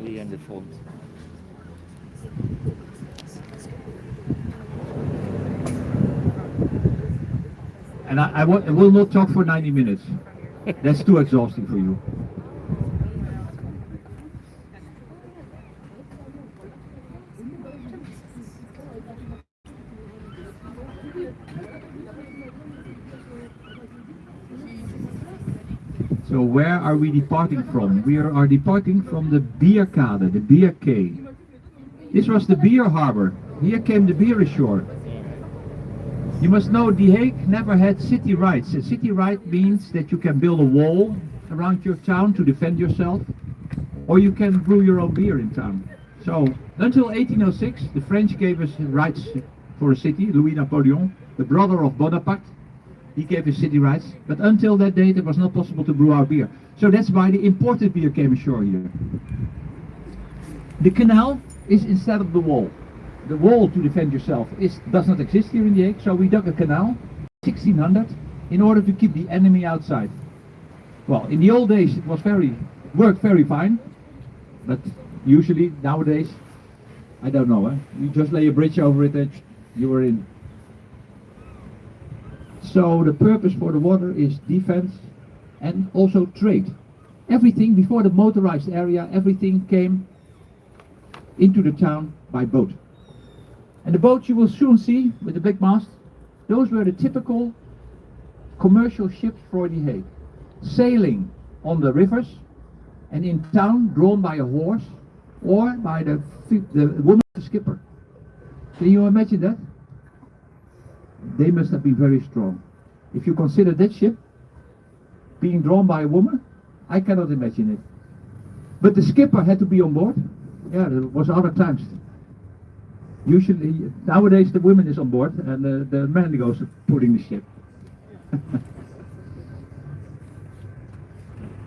Hier in the front. And I will not talk for 90 minutes. That's too exhausting for you. So where are we departing from? We are departing from the Bierkade, the beer quay. This was the beer harbor. Here came the beer ashore. You must know The Hague never had city rights. A city right means that you can build a wall around your town to defend yourself, or you can brew your own beer in town. So until 1806 the French gave us rights for a city. Louis Napoleon, the brother of Bonaparte, he gave us city rights, but until that date it was not possible to brew our beer. So that's why the imported beer came ashore here. The canal is instead of the wall. The wall to defend yourself does not exist here in The Hague, so we dug a canal 1600 in order to keep the enemy outside. Well, in the old days it was worked very fine, but usually nowadays, I don't know, you just lay a bridge over it and you were in. So the purpose for the water is defense and also trade. Everything before the motorized area, everything came into the town by boat. And the boats you will soon see with the big mast, those were the typical commercial ships for The Hague, sailing on the rivers and in town drawn by a horse or by the woman, the skipper. Can you imagine that? They must have been very strong. If you consider that ship being drawn by a woman, I cannot imagine it. But the skipper had to be on board. Yeah, there was other times. Usually, nowadays the woman is on board and the man goes pulling the ship.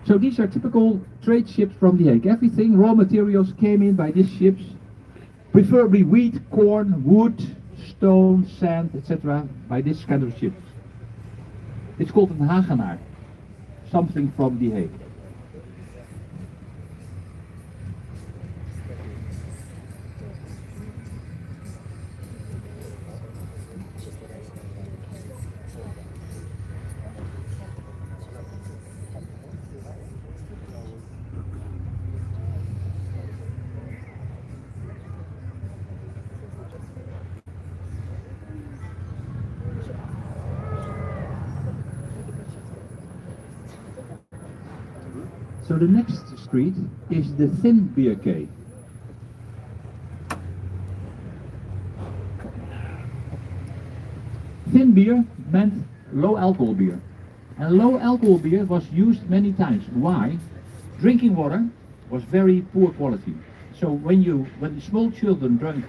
So these are typical trade ships from The Hague. Everything, raw materials came in by these ships, preferably wheat, corn, wood, stone, sand, etc. by this kind of ships. It's called een Hagenaar, something from The Hague. So the next street is the Thin Beer Quay. Thin beer meant low alcohol beer. And low alcohol beer was used many times. Why? Drinking water was very poor quality. So when small children drank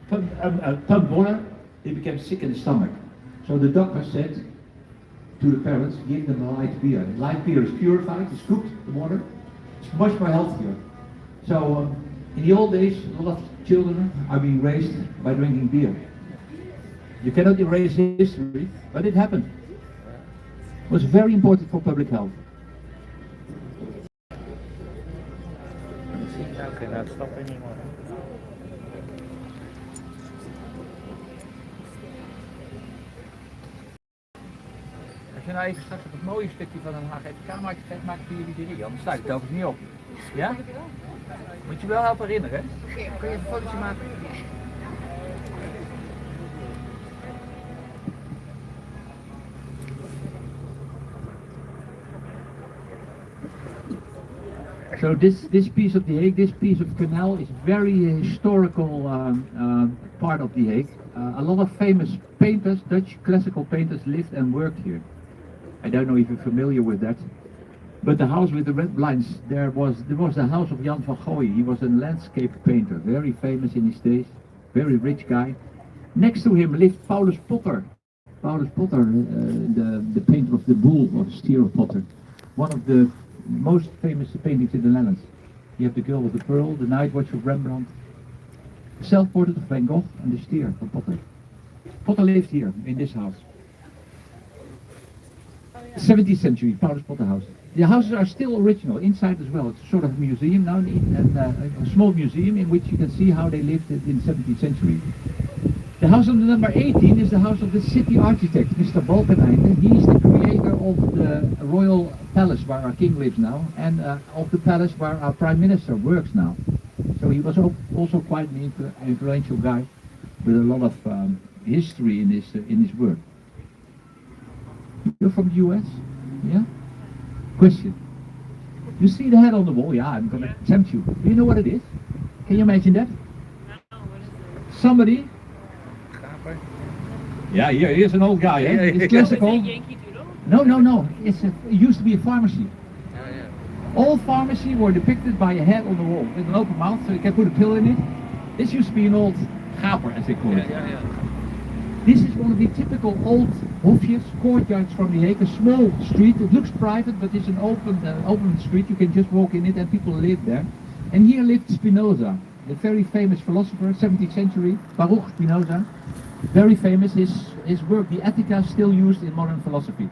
pump water, they became sick in the stomach. So the doctor said to the parents, give them a light beer. Light beer is purified, it's cooked, the water. It's much more healthier. So in the old days, a lot of children are being raised by drinking beer. You cannot erase history, but it happened. It was very important for public health. Okay, nou stop anymore. Als je nou even straks op het mooie stukje van Den Haag even kamertje geeft, maak ik voor jullie 3, anders sta ik het overigens niet op. Ja? Moet je wel helpen herinneren, hè? Kun je even een fotootje maken? So this piece of The Hague, this piece of canal is very historical part of The Hague. A lot of famous painters, Dutch classical painters, lived and worked here. I don't know if you're familiar with that. But the house with the red blinds, there was the house of Jan van Gooien. He was a landscape painter, very famous in his days, very rich guy. Next to him lived Paulus Potter. Paulus Potter, the painter of the bull or the steer of Potter. One of the most famous paintings in the Netherlands. You have the Girl with the Pearl, the Night Watch of Rembrandt, the self-portrait of Van Gogh, and the steer of Potter. Potter lived here, in this house. 17th century, Paulus Potter house. The houses are still original, inside as well. It's sort of a museum now, and a small museum in which you can see how they lived in the 17th century. The house on the number 18 is the house of the city architect, Mr. Balkenende. He's the creator of the royal palace where our king lives now, and of the palace where our prime minister works now. So he was also quite an influential guy with a lot of history in his work. You're from the US? Yeah? Question. You see the head on the wall? Yeah, I'm going to tempt you. Do you know what it is? Can you imagine that? No, what is it? Somebody. Yeah, here's an old guy, eh? It's classical. Oh, is it Yankee Doodle? No. It used to be a pharmacy. All pharmacy were depicted by a head on the wall with an open mouth, so you can put a pill in it. This used to be an old gaper, as they call it. This is one of the typical old hofjes, courtyards from the Hague, a small street. It looks private, but it's an open street. You can just walk in it and people live there. And here lived Spinoza, the very famous philosopher, 17th century, Baruch Spinoza. Very famous, his work, the Ethica, still used in modern philosophy.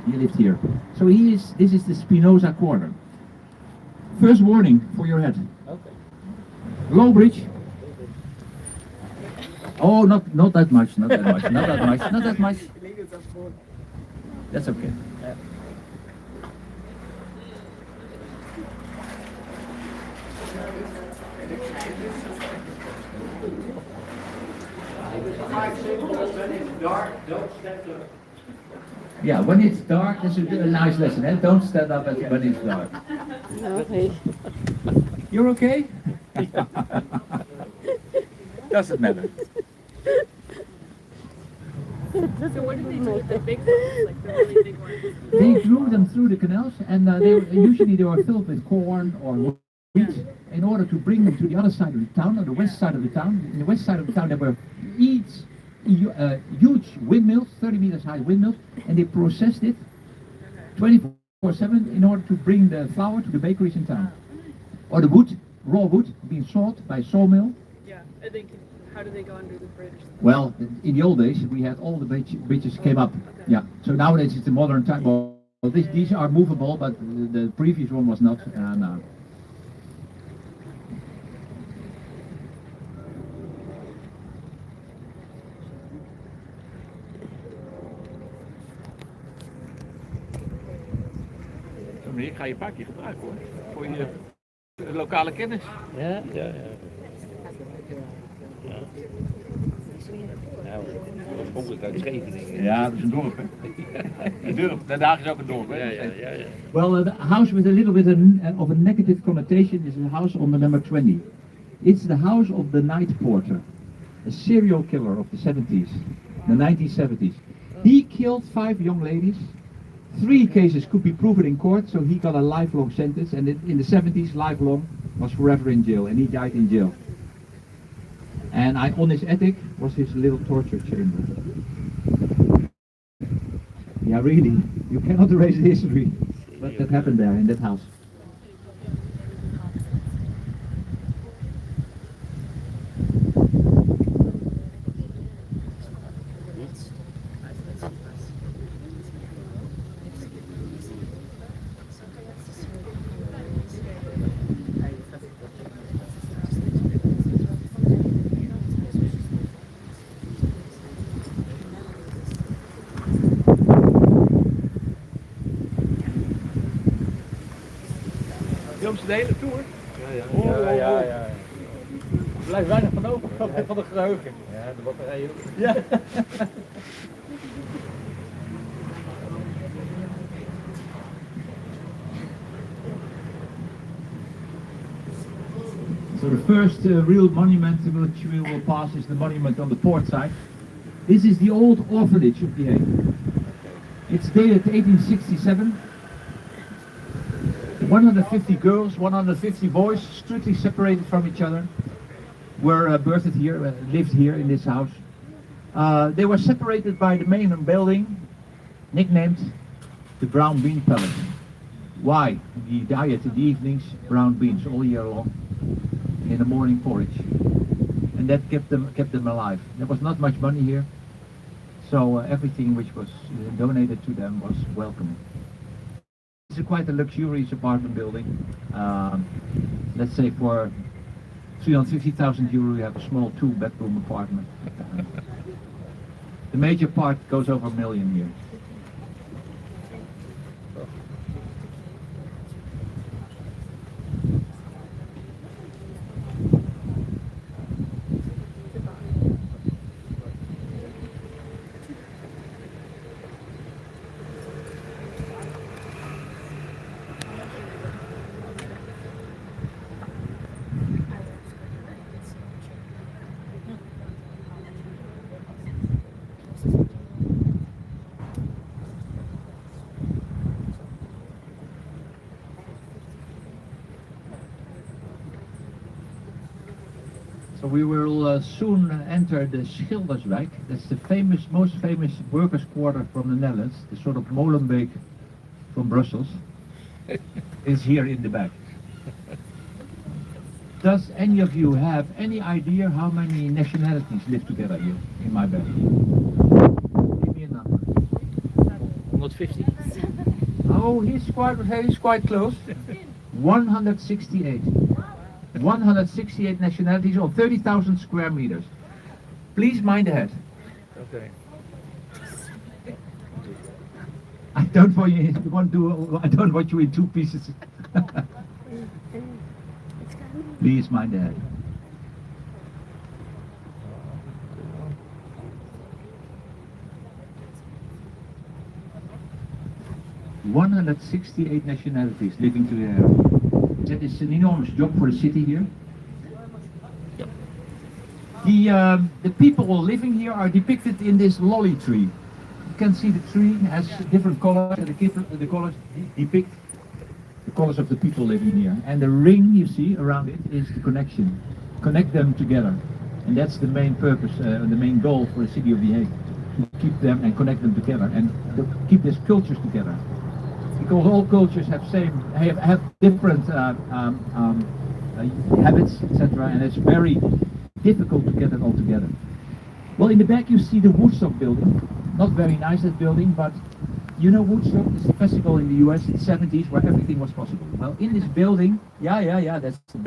He lived here. So this is the Spinoza Quarter. First warning for your head. Okay. Low bridge. Oh, not that much, not that much, not that much, not that much. That's okay. Yeah, when it's dark, that's a nice lesson, eh? Don't stand up when it's dark. Okay. You're okay? Doesn't matter. So what did they do with the big ones, like the really big ones? They drew them through the canals, and usually they were filled with corn or wheat in order to bring them to the other side of the town, or the west side of the town. In the west side of the town there were huge windmills, 30 meters high windmills, and they processed it 24/7 in order to bring the flour to the bakeries in town. Or the wood, raw wood, being sawed by sawmill. Yeah, I think, how do they go under the bridge? Well, in the old days we had all the bridges came up. Yeah, so nowadays it's a modern time. Well, these are movable, but the previous one was not. Ik ga je een paar keer gebruiken hoor, voor je lokale kennis. Ja. Nou, dat komt uit Scheveningen. Ja, dat is een dorp, hè? Een dorp, Den Haag is ook een dorp, hè? Ja. Well, the house with a little bit of a negative connotation is the house on the number 20. It's the house of the night porter, a serial killer of the 70s, the 1970s. He killed 5 young ladies. 3 cases could be proven in court, so he got a lifelong sentence, and in the 70s, lifelong was forever in jail, and he died in jail. And on his attic was his little torture chamber. Yeah, really, you cannot erase history, but that happened there in that house. Films de hele tour? Ja. Er blijft weinig van over, van de geheugen. Ja, de batterij ook. Ja. So the first real monument which we will pass is the monument on the port side. This is the old orphanage of the Hague. It's dated 1867. 150 girls, 150 boys, strictly separated from each other, were birthed here, lived here in this house. They were separated by the main building, nicknamed the Brown Bean Palace. Why? The diet in the evenings, brown beans all year long, in the morning porridge. And that kept them alive. There was not much money here, so everything which was donated to them was welcome. It's quite a luxurious apartment building. Let's say for 350,000 euro you have a small 2-bedroom apartment. The major part goes over 1 million here. So we will soon enter the Schilderswijk. That's the most famous workers' quarter from the Netherlands. The sort of Molenbeek from Brussels is here in the back. Does any of you have any idea how many nationalities live together here in my back? Give me a number. 150. Oh, he's quite close. 168. 168 nationalities on 30,000 square meters. Please mind ahead. Okay. I don't want you in 2 pieces. Please mind ahead. "168 nationalities living together." That is an enormous job for the city here. The people living here are depicted in this lolly tree. You can see the tree has different colors, and the colors depict the colors of the people living here. And the ring you see around it is the connection. Connect them together. And that's the main purpose, the main goal for the city of The Hague. To keep them and connect them together and to keep these cultures together. Because all cultures have different habits, etc., and it's very difficult to get it all together. Well, in the back you see the Woodstock building. Not very nice, that building, but you know Woodstock is a festival in the US in the 70s where everything was possible. Well, in this building, that's the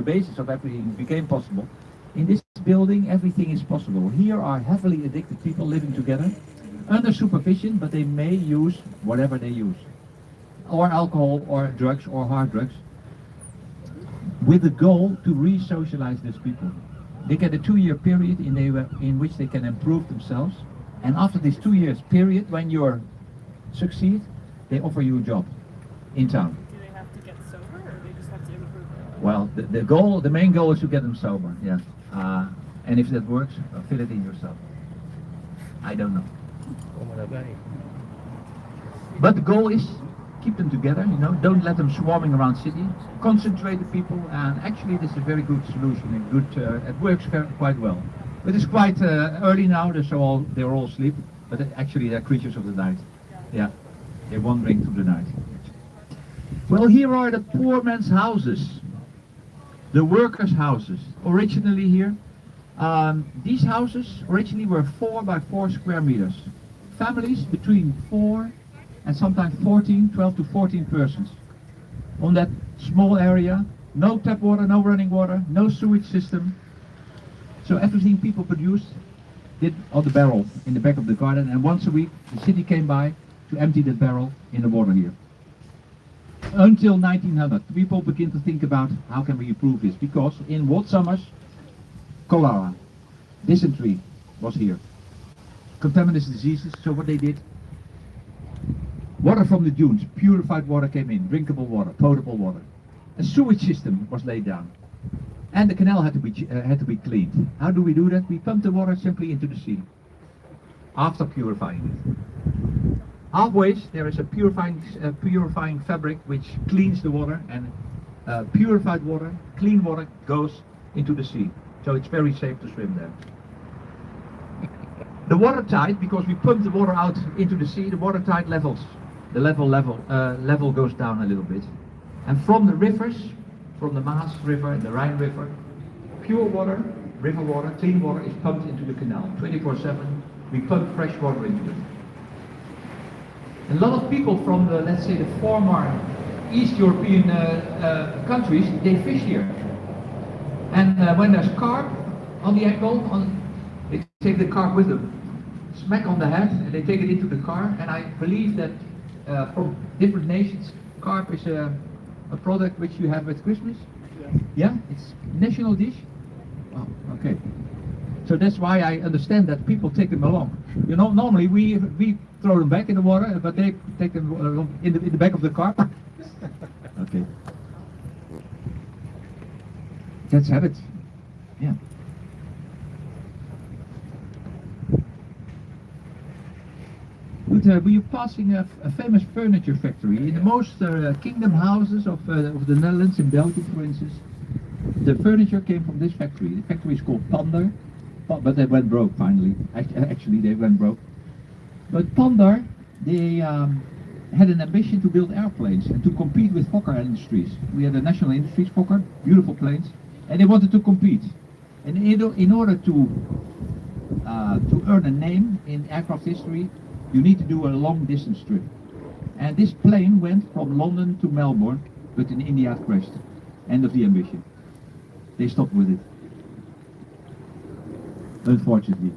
basis of everything became possible. In this building, everything is possible. Here are heavily addicted people living together under supervision, but they may use whatever they use. Or alcohol, or drugs, or hard drugs, with the goal to re-socialize these people. They get a 2-year period in which they can improve themselves, and after this 2 years period, when you succeed, they offer you a job in town. Do they have to get sober, or they just have to improve? Well, the main goal is to get them sober, yeah. And if that works, fill it in yourself. I don't know. But the goal is keep them together, don't let them swarming around city. Concentrate the people, and actually this is a very good solution and it works quite well. But it's quite early now, they're all asleep, but actually they're creatures of the night. Yeah, they're wandering through the night. Well, here are the poor man's houses, the workers' houses. Originally here, these houses originally were 4 by 4 square meters. Families between 4 and sometimes 12 to 14 persons. On that small area, no tap water, no running water, no sewage system. So everything people produced did on the barrel in the back of the garden, and once a week the city came by to empty the barrel in the water here. Until 1900, people begin to think about how can we improve this, because in hot summers, cholera, dysentery was here. Contaminous diseases, so what they did, water from the dunes, purified water came in, drinkable water, potable water. A sewage system was laid down, and the canal had to be cleaned. How do we do that? We pump the water simply into the sea, after purifying it. Halfway there is a purifying fabric which cleans the water, and purified water, clean water goes into the sea. So it's very safe to swim there. The watertight, because we pump the water out into the sea, the watertight levels. The level goes down a little bit. And from the rivers, from the Maas River and the Rhine River, pure water, river water, clean water is pumped into the canal. 24/7, we pump fresh water into it. A lot of people from the, let's say, the former East European countries, they fish here. And when there's carp on the angle, they take the carp with them, smack on the head, and they take it into the car. And I believe that from different nations, carp is a product which you have at Christmas. Yeah, it's national dish. Wow, okay. So that's why I understand that people take them along. You know, normally we throw them back in the water, but they take them in the back of the car. Okay. Let's have it. Yeah. Good, we are passing a famous furniture factory. In the most kingdom houses of the Netherlands, in Belgium for instance, the furniture came from this factory. The factory is called Pandar, but they went broke finally. Actually, they went broke. But Pandar, they had an ambition to build airplanes and to compete with Fokker Industries. We had the national industries, Fokker, beautiful planes, and they wanted to compete. And in order to earn a name in aircraft history, you need to do a long distance trip. And this plane went from London to Melbourne, but in India it crashed. End of the ambition. They stopped with it. Unfortunately.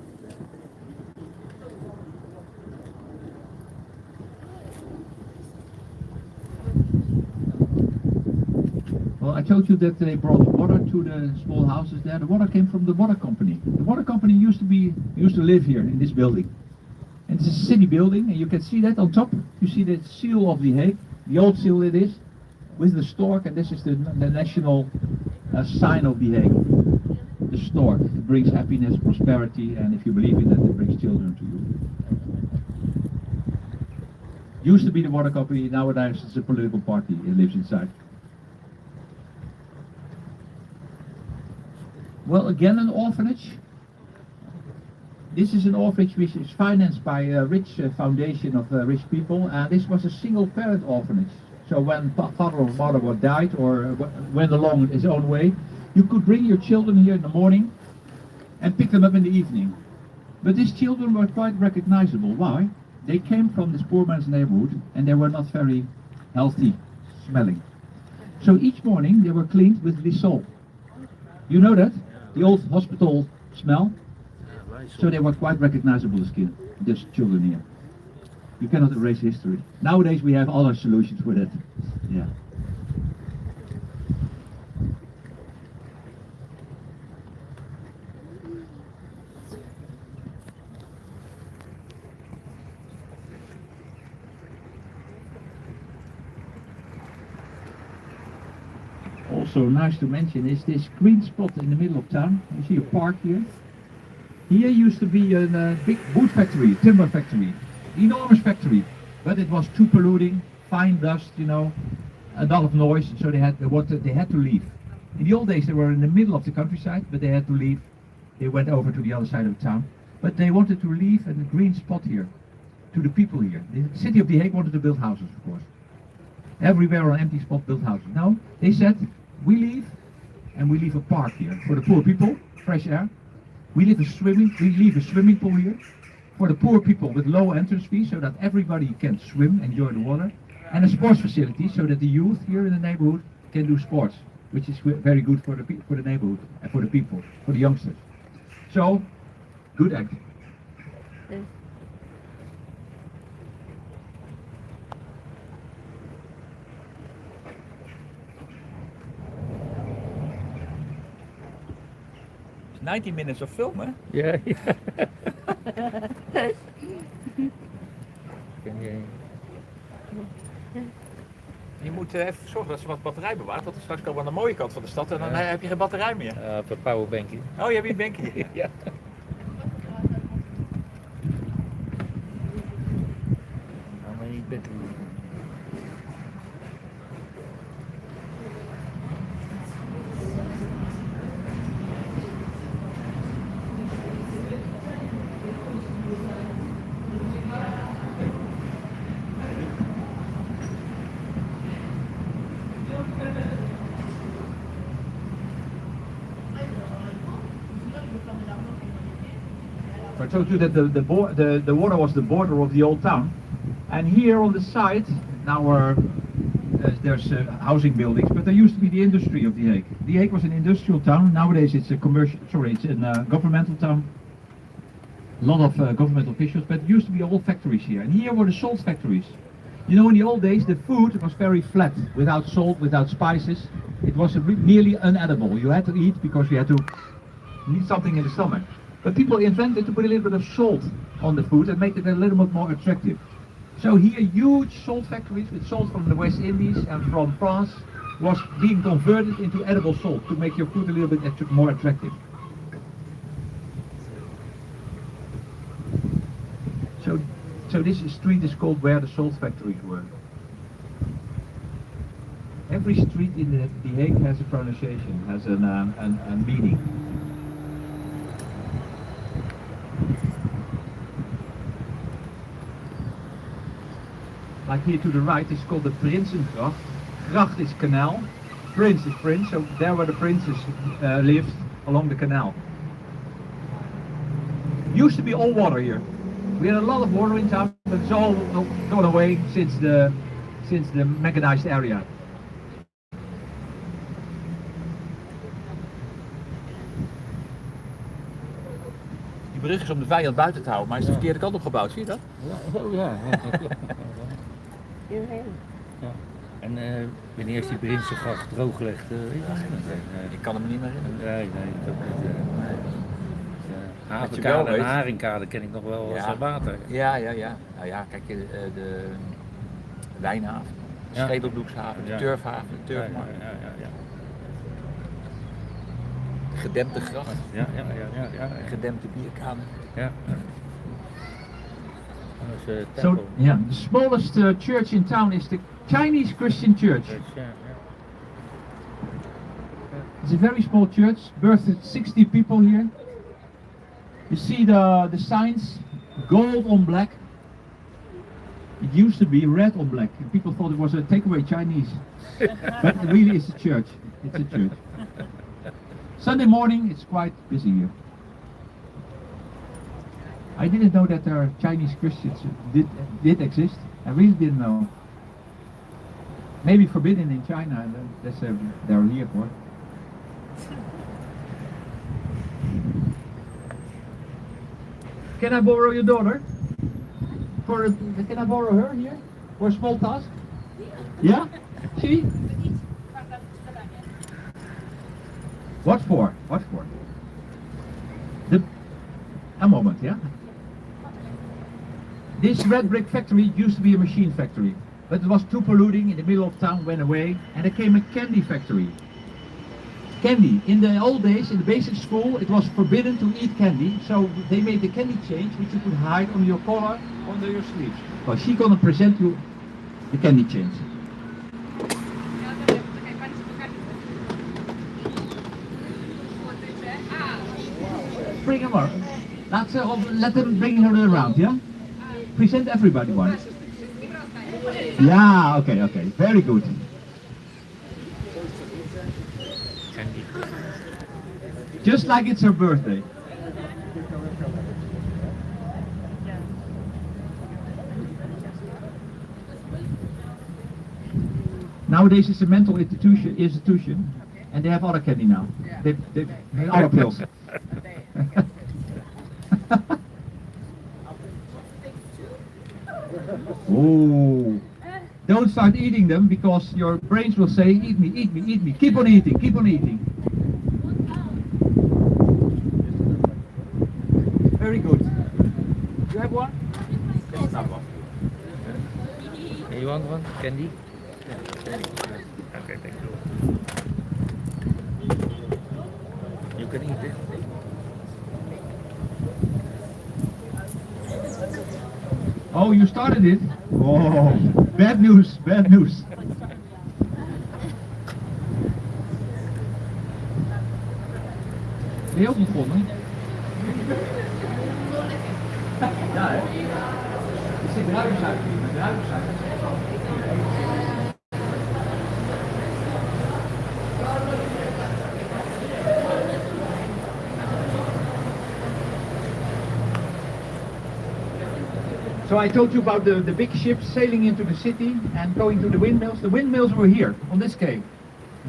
Well, I told you that they brought water to the small houses there. The water came from the water company. The water company used to live here in this building. And it's a city building, and you can see that on top. You see the seal of the Hague, the old seal it is, with the stork, and this is the national sign of the Hague. The stork. It brings happiness, prosperity, and if you believe in that, it brings children to you. Used to be the water company, nowadays it's a political party. It lives inside. Well, again an orphanage. This is an orphanage which is financed by a rich foundation of rich people, and this was a single parent orphanage. So when father or mother died or went along his own way, you could bring your children here in the morning and pick them up in the evening. But these children were quite recognizable. Why? They came from this poor man's neighborhood and they were not very healthy smelling. So each morning they were cleaned with Lysol. You know that? The old hospital smell. So they were quite recognizable skin, these children here. You cannot erase history. Nowadays we have other solutions for that. Yeah. Also nice to mention is this green spot in the middle of town. You see a park here. Here used to be a big wood factory, timber factory, enormous factory, but it was too polluting, fine dust, you know, a lot of noise, so they had to leave. In the old days they were in the middle of the countryside, but they had to leave. They went over to the other side of town, but they wanted to leave a green spot here, to the people here. The city of The Hague wanted to build houses, of course. Everywhere on empty spot built houses. No, they said, we leave, and we leave a park here for the poor people, fresh air. We leave a swimming pool here for the poor people with low entrance fees so that everybody can swim, enjoy the water, and a sports facility so that the youth here in the neighborhood can do sports, which is very good for the neighborhood and for the people, for the youngsters. So, good act. Mm. 90 minutes of film, hè? Ja. Je moet even zorgen dat ze wat batterij bewaart, want straks komen we aan de mooie kant van de stad en dan heb je geen batterij meer. Op een powerbankje. Oh, je hebt een bankje. Ja. Nou, maar niet met I told you that the water was the border of the old town. And here on the side, now there's housing buildings, but there used to be the industry of The Hague. The Hague was an industrial town. Nowadays it's a governmental town. A lot of government officials, but it used to be all factories here. And here were the salt factories. You know, in the old days, the food was very flat, without salt, without spices. It was nearly unedible. You had to eat because you had to need something in the stomach. But people invented to put a little bit of salt on the food and make it a little bit more attractive. So here, huge salt factories with salt from the West Indies and from France was being converted into edible salt to make your food a little bit more attractive. So this street is called where the salt factories were. Every street in The Hague has a pronunciation, has a meaning. Like here to the right, it's called the Prinsengracht. Gracht is canal, Prince is prince, so there where the princes lived along the canal. Used to be all water here. We had a lot of water in town, but it's all gone away since the mechanized area. Die brug is om de vijand buiten te houden, maar hij is de verkeerde kant op gebouwd, zie je dat? Ja. En wanneer is die Prinsengracht drooggelegd? Ik kan hem niet meer herinneren. Nee, ik ook niet. Wat je wel Havenkade en weet. Haringkade ken ik nog wel als water. Ja. Nou ja, kijk, de Wijnhaven, de Ja. Schedelbroekshaven, de Turfhaven, de Turfmarkt. Ja. Gedempte gracht, Ja. gedempte bierkamer. Ja. Dat is So, tempel. yeah, the smallest church in town is the Chinese Christian Church. Ja. It's a very small church, birthed 60 people here. You see the signs, gold on black. It used to be red on black. And people thought it was a takeaway Chinese. But it really is a church. It's a church. Sunday morning, it's quite busy here. I didn't know that there are Chinese Christians did exist. I really didn't know. Maybe forbidden in China, and that's they're here for. Can I borrow your daughter? Can I borrow her here for a small task? Yeah? See? What for? A moment, yeah? This red brick factory used to be a machine factory, but it was too polluting in the middle of town, went away, and there came a candy factory. Candy. In the old days, in the basic school, it was forbidden to eat candy, so they made the candy change, which you could hide on your collar, under your sleeves. Well, she's gonna present you the candy change. Bring him up. Let them bring her around, yeah? Present everybody one. Yeah, okay, very good. Just like it's her birthday. Nowadays it's a mental institution, and they have other candy now. They have other pills. Oh, don't start eating them because your brains will say, eat me, eat me, eat me. Keep on eating, keep on eating. Very good. You have one? Yes, I have one. You want one? Candy? Okay, thank you. You can eat it. Oh, you started it? Oh, bad news, bad news. Ben je ook begonnen? Ja, hè? Er zit druivensuiker in, druivensuiker. So I told you about the big ships sailing into the city and going to the windmills. The windmills were here on this quay.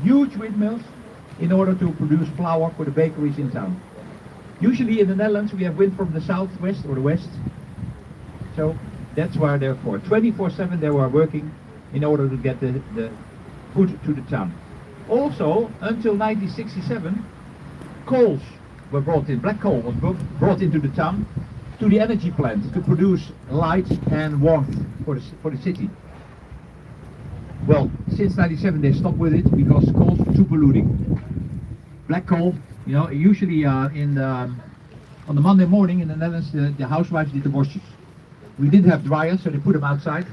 Huge windmills in order to produce flour for the bakeries in town. Usually in the Netherlands we have wind from the southwest or the west. So that's why they're for. 24/7 they were working in order to get the food to the town. Also, until 1967, coals were brought in. Black coal was brought into the town to the energy plant to produce light and warmth for the city. Well, since 97 they stopped with it because coals were too polluting. Black coal, you know, usually on the Monday morning in the Netherlands the housewives did the washes. We didn't have dryers, so they put them outside,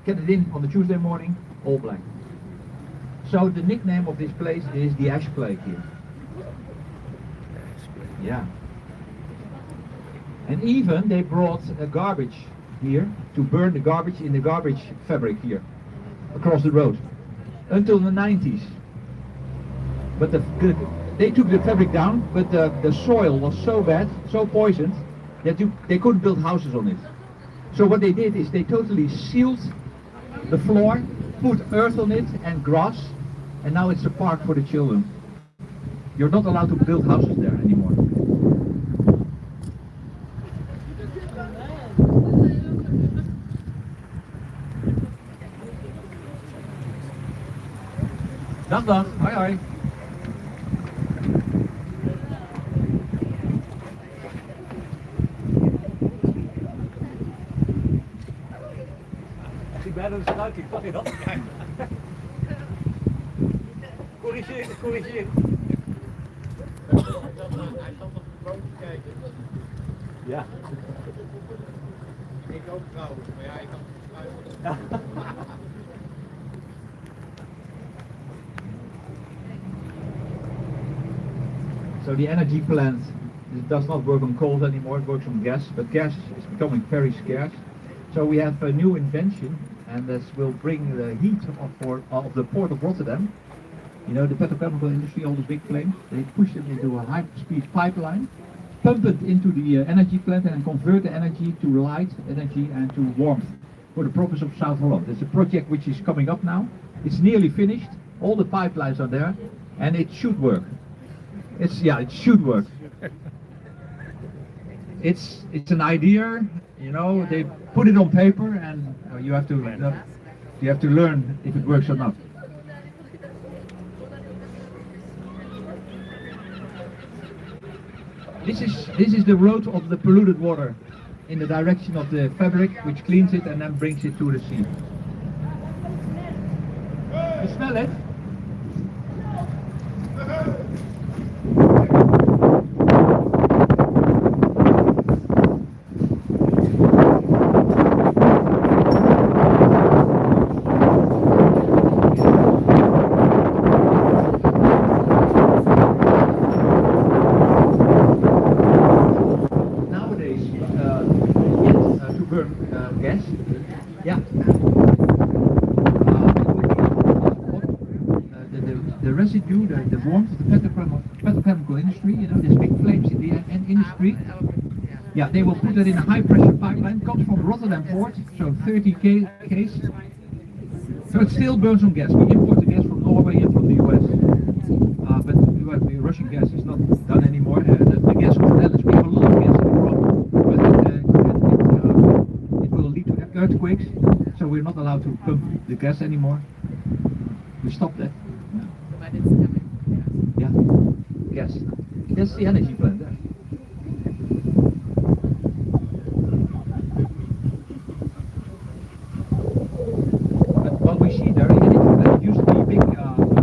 get it in on the Tuesday morning, all black. So the nickname of this place is the ash plague here. Yeah. And even they brought garbage here to burn the garbage in the garbage fabric here, across the road, until the 90s. But they took the fabric down, but the soil was so bad, so poisoned, that they couldn't build houses on it. So what they did is they totally sealed the floor, put earth on it and grass, and now it's a park for the children. You're not allowed to build houses there anymore. Dag dag, hoi hoi. Ik ben er eruit, ik pak je dat. Corrigeer, corrigeer. Hij zat op de boot te kijken. Ja. Ik ook trouwens, maar ja, ik kan het luisteren. So the energy plant does not work on coal anymore, it works on gas, but gas is becoming very scarce. So we have a new invention, and this will bring the heat of the port of Rotterdam. You know, the petrochemical industry, all those big flames, they push them into a high-speed pipeline, pump it into the energy plant and convert the energy to light energy and to warmth for the purpose of South Holland. It's a project which is coming up now. It's nearly finished, all the pipelines are there, and it should work. It should work. It's an idea, you know. They put it on paper, and you have to learn if it works or not. This is the road of the polluted water in the direction of the fabric, which cleans it and then brings it to the sea. You smell it? Gas. Yeah. The residue, the warmth of the petrochemical industry, you know, there's big flames in the industry. Yeah, they will put it in a high pressure pipeline, comes from Rotterdam port, so 30 k's. So it still burns on gas. We import the gas from Norway and from the US. But the Russian gas is not done anymore. The gas from the Netherlands, we have a lot of gas in the rock, but it will lead to earthquakes, so we're not allowed to pump the gas anymore. We stopped that. But it's coming. Yeah, gas. That's the energy plant there. But what we see there, the energy plant used to be big,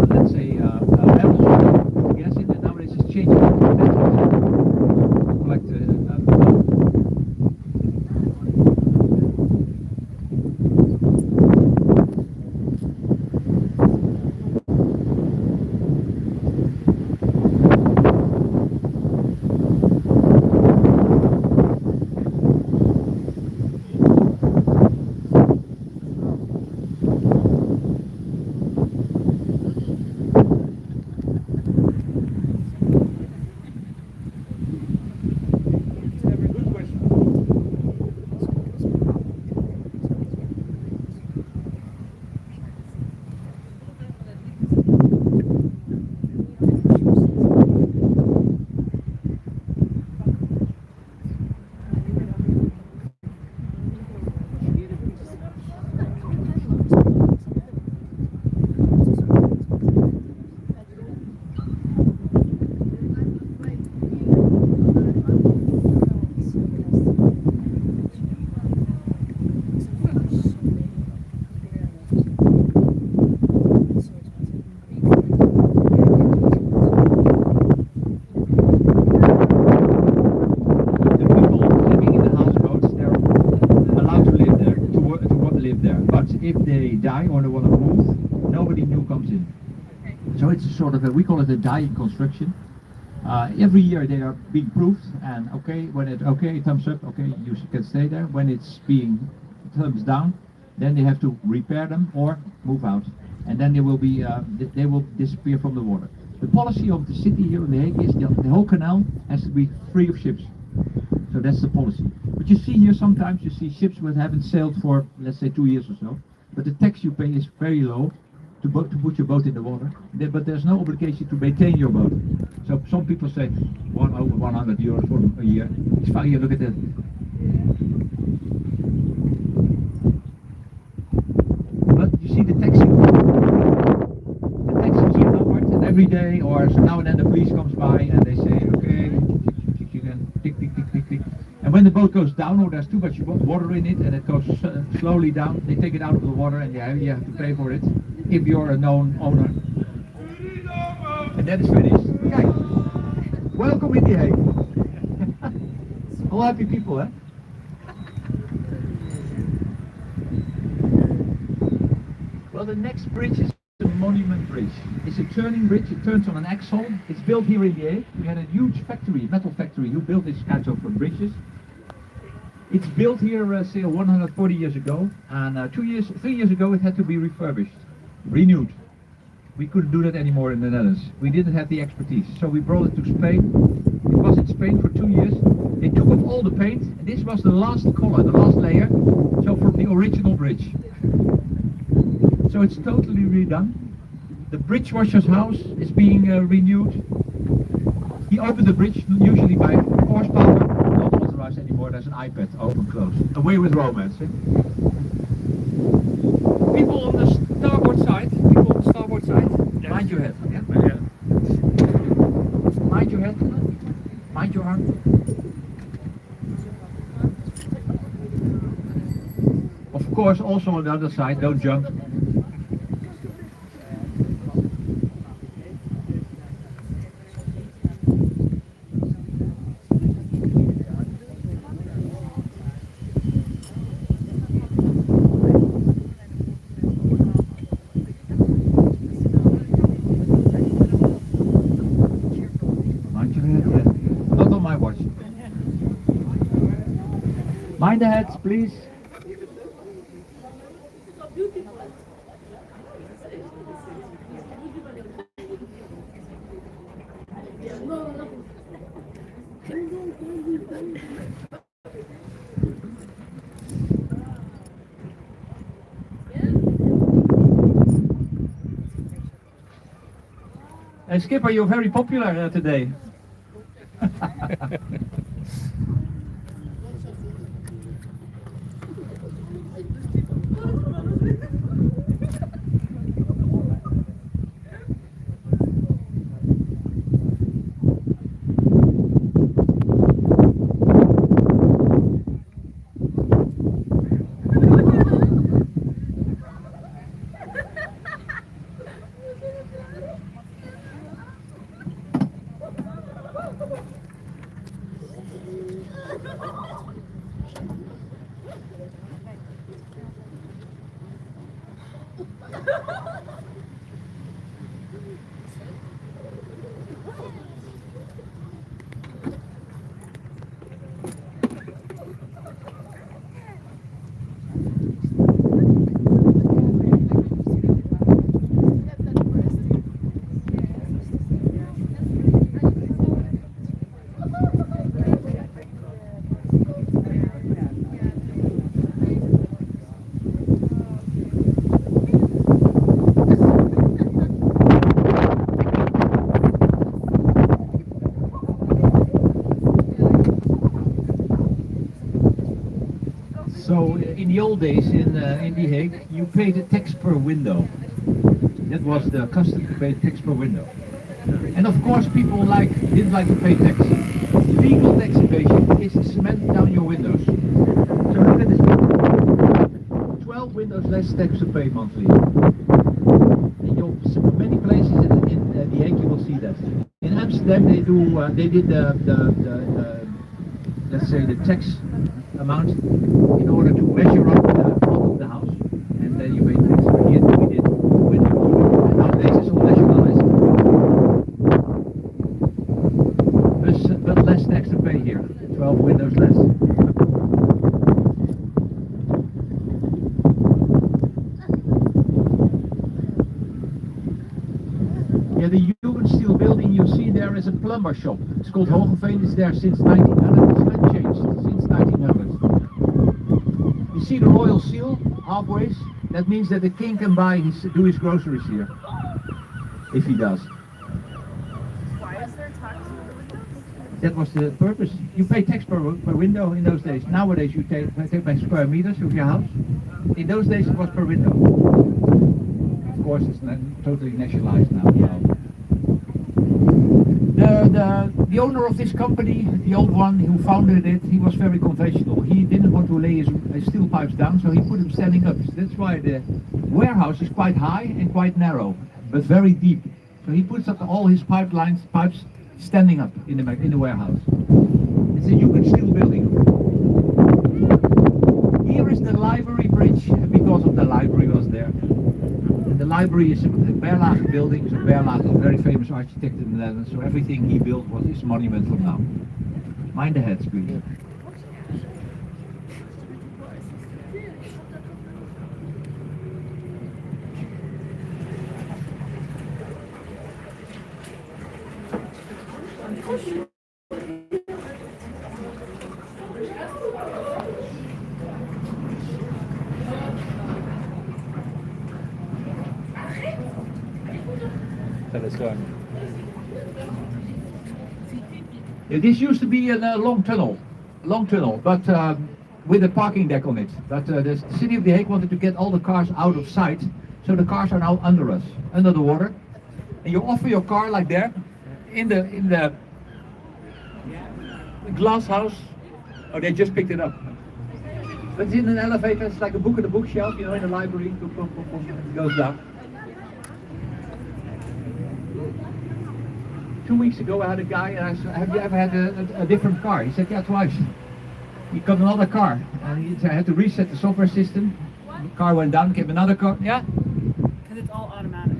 let's say, barrels of gas in there. Nowadays it's changing to collect die or they want to move, nobody new comes in. So it's a sort of we call it a dying construction. Every year they are being proved, and when it thumbs up, you can stay there. When it's being thumbs down, then they have to repair them or move out, and then they will disappear from the water. The policy of the city here in The Hague is the whole canal has to be free of ships. So that's the policy. But you see here sometimes you see ships that haven't sailed for, let's say, 2 years or so, but the tax you pay is very low to put your boat in the water. But there's no obligation to maintain your boat. So some people say over 100 euros for a year. It's fine. You look at that. But you see the taxi. The taxis are numbered, and every day or so now and then the police comes by and they say, okay, you can tick, tick, tick, tick, tick. And when the boat goes down or there's too much water in it and it goes slowly down, they take it out of the water and you have to pay for it if you're a known owner. And that is finished. Okay. Welcome in The Hague. All happy people, eh? Well, the next bridge is the Monument Bridge. It's a turning bridge. It turns on an axle. It's built here in The Hague. We had a huge factory, metal factory, who built these kinds of bridges. It's built here, say, 140 years ago, and 3 years ago it had to be refurbished, renewed. We couldn't do that anymore in the Netherlands. We didn't have the expertise, so we brought it to Spain. It was in Spain for 2 years. They took off all the paint, and this was the last color, the last layer, so from the original bridge. So it's totally redone. The bridge washer's house is being renewed. He opened the bridge, usually by horsepower, not authorized anymore. There's an iPad, open, close. Away with romance. Eh? People on the starboard side. Yes. Mind your head. Yeah? Yeah. Mind your head. Mind your arm. Of course, also on the other side, don't jump. Not on my watch. Mind the heads, please. Hey Skipper, you're very popular today. So in the old days in The Hague, you paid a tax per window. That was the custom, to pay tax per window. And of course people didn't like to pay tax. Legal tax evasion is cement down your windows. So look at this picture. 12 windows less tax to pay monthly. In many places in The Hague you will see that. In Amsterdam they did let's say the tax amount in order to measure up the front of the house, and then you pay tax. building you see there is a plumber shop. It's called Hogeveen. It's there since 1900. It's unchanged since 1900. You see the royal seal halfway? That means that the king can do his groceries here, if he does. Why is there tax on the windows? That was the purpose. You pay tax per window in those days. Nowadays you take by square meters of your house. In those days it was per window. Of course it's totally nationalized now. The owner of this company, the old one who founded it, he was very conventional. He didn't want to lay his steel pipes down, so he put them standing up. That's why the warehouse is quite high and quite narrow, but very deep. So he puts up all his pipes standing up in the warehouse. It's a huge steel building. Here is the library bridge, because of the library was there. And the library is a Berlage building. So Berlage is a very famous architect in the Netherlands. So everything he built was his monument from now. Mind the heads, please. Dat is gewoon. This used to be a long tunnel, but with a parking deck on it. But the city of The Hague wanted to get all the cars out of sight, so the cars are now under us, under the water. And you offer your car like there, in the glass house. Oh, they just picked it up. But it's in an elevator. It's like a book in a bookshelf, you know, in the library. It goes down. 2 weeks ago I had a guy and I said, have you ever had a different car? He said, yeah, twice. He got another car and he said, I had to reset the software system. The car went down, came another car. Yeah? Because it's all automatic.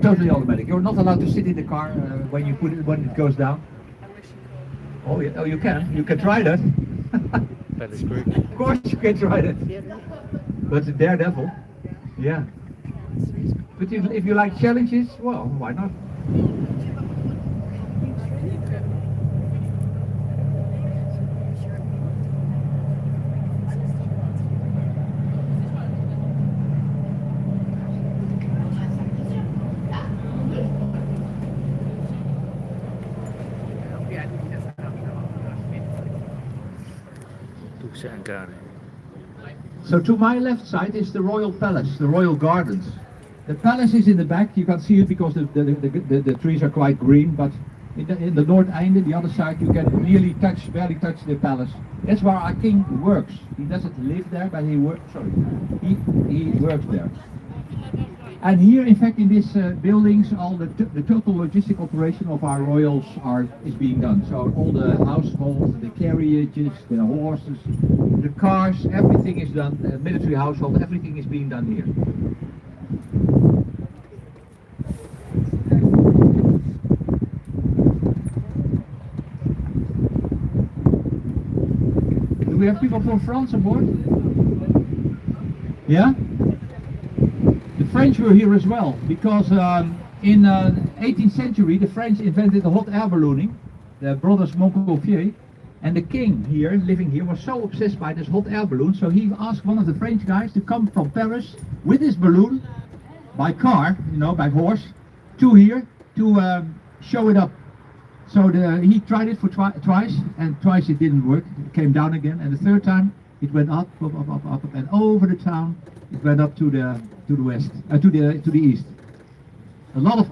Totally automatic. You're not allowed to sit in the car when it goes down. I wish you could. Oh, you can. You can try that. Dat is goed. Of course you can try that. But it's a daredevil. Yeah. But if you like challenges, well, why not? Doekse en kaden. So to my left side is the Royal Palace, the Royal Gardens. The palace is in the back. You can't see it because the trees are quite green, but in the north end, the other side, you can barely touch the palace. That's where our king works. He doesn't live there, but he works there. And here, in fact, in these buildings, all the total logistic operation of our royals is being done. So all the households, the carriages, the horses, the cars, everything is done. The military household, everything is being done here. Do we have people from France aboard? Yeah? The French were here as well, because in 18th century the French invented the hot air ballooning, the brothers Montgolfier, and the king here, living here, was so obsessed by this hot air balloon, so he asked one of the French guys to come from Paris with his balloon, by car, you know, by horse, to here, to show it up. So he tried it for twice, and twice it didn't work, it came down again, and the third time it went up, and over the town, it went up to the west, to the east. A lot of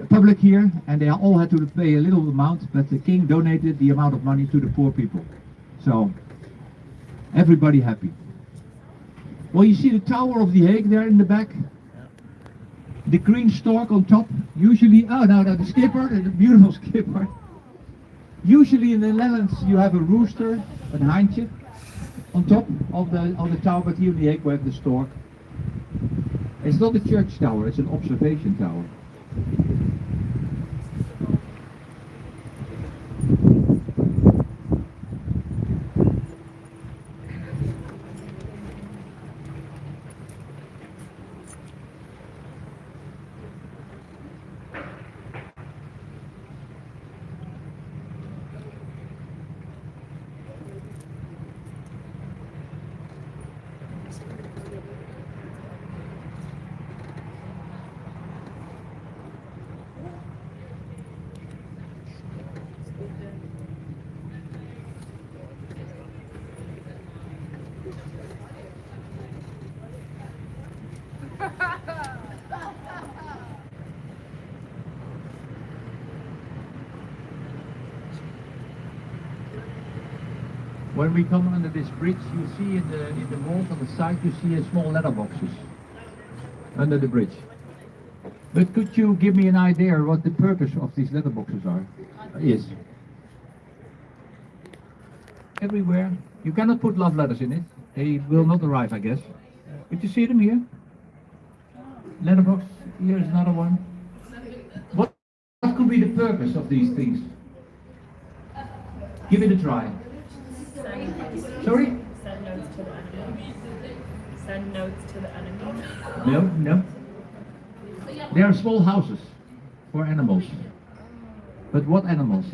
public here, and they all had to pay a little amount, but the king donated the amount of money to the poor people. So everybody happy. Well, you see the Tower of The Hague there in the back. The green stork on top. Usually, the skipper, the beautiful skipper. Usually in the Netherlands you have a rooster, a Heintje, on top of the tower, but here in The Hague we have the stork. It's not a church tower, it's an observation tower. When we come under this bridge, you see in the walls on the side, you see a small letterboxes under the bridge. But could you give me an idea what the purpose of these letterboxes is? Everywhere. You cannot put love letters in it. They will not arrive, I guess. Could you see them here? Letterbox. Here's another one. What could be the purpose of these things? Give it a try. Sorry? Send notes to the enemy. Send notes to the enemy. No. They are small houses for animals. But what animals?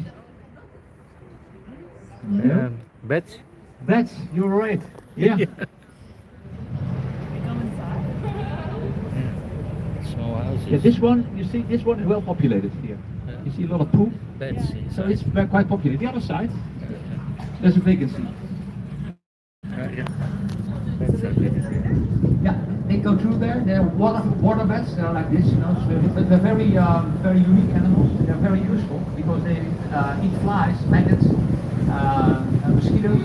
No. Beds. Bats, you're right. Yeah. We come inside. Small houses. Yeah, this one, you see, this one is well populated here. You see a lot of poop, Beds. so it's quite popular. The other side, there's a vacancy. Yeah. Beds are good. Yeah, they go through there. They're water bats. They're like this, you know. So they're very, very unique animals. They're very useful because they eat flies, maggots, mosquitoes.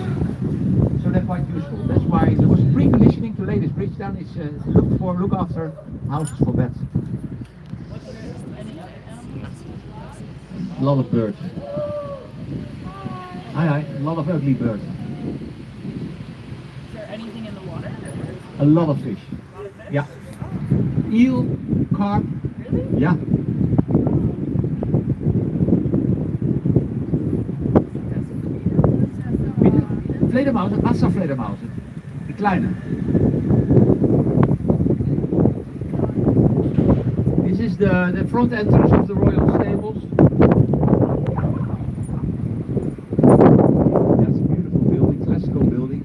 So they're quite useful. That's why there was preconditioning to lay this bridge down. It's look after houses for bats. A lot of birds. Aye, a lot of ugly birds. Is there anything in the water? A lot of fish. Yeah. Eel, carp. Really? Ja. Bitte? Fledermausen, Wasserfledermausen. Die kleine. This is the front entrance of the royal stables. That's a beautiful building, classical building.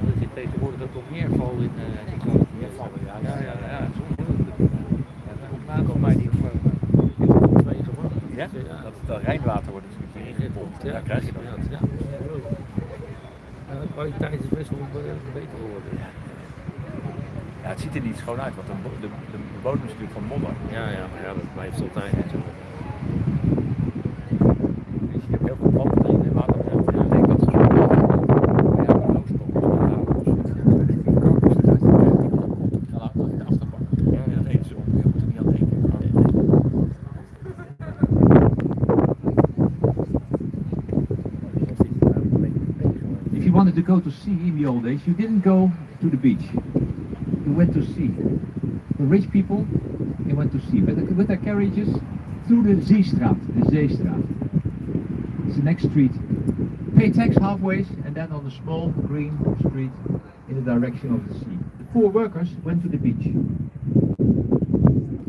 Er zit tegenwoordig ook nog neerval in. Neervallen, ja. Ja, dat is ongelooflijk. Ja, dat komt na nog bij die Twee gewonnen. Ja? Dat het Rijnwater wordt natuurlijk ingepompt. Ja, Daar krijg je dan. Ja. De kwaliteit is best wel beter geworden. Ja, het ziet er niet schoon uit, want de bodem is natuurlijk van modder. Ja, maar ja, dat blijft altijd natuurlijk. Dus je hebt heel veel planten in het water. Ja, ik denk dat ze zo ja, de loodstop. Ja, dat eten ze om. Je moet er niet aan denken. If you wanted to go to sea in the old days, you didn't go to the beach. You went to sea. The rich people, they went to sea with their carriages through the Zeestraat, the Zeestraat. It's the next street. Pay tax halfway, and then on a small green street in the direction of the sea. The poor workers went to the beach.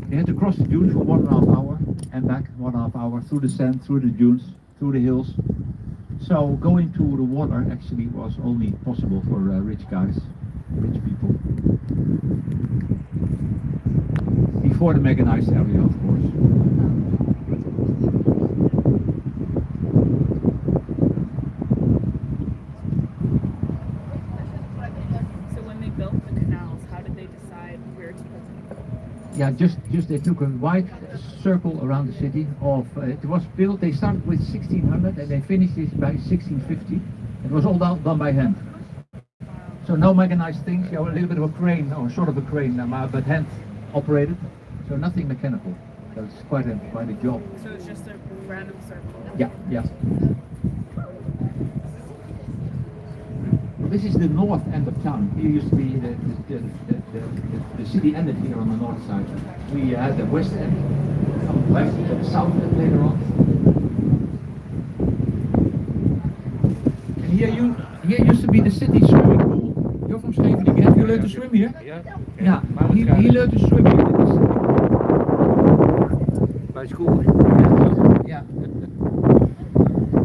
They had to cross the dunes for 1.5 hours and back 1.5 hours through the sand, through the dunes, through the hills. So going to the water actually was only possible for rich guys, rich people. Before the mechanized area, of course. So when they built the canals, how did they decide where to put them? Yeah, just they took a wide circle around the city. It was built. They started with 1600 and they finished it by 1650. It was all done by hand. So no mechanized things. A little bit of a crane, or sort of a crane, but hand operated. So nothing mechanical. So it's quite a job. So it's just a random circle. Yeah. This is the north end of town. Here used to be the city ended here on the north side. We had the west end, on the west, and the south end later on. And here used to be the city swimming pool. You're from Scheveningen. Have you learned to swim here? Ja. Yeah. He learned to swim here. Bij school. Yeah.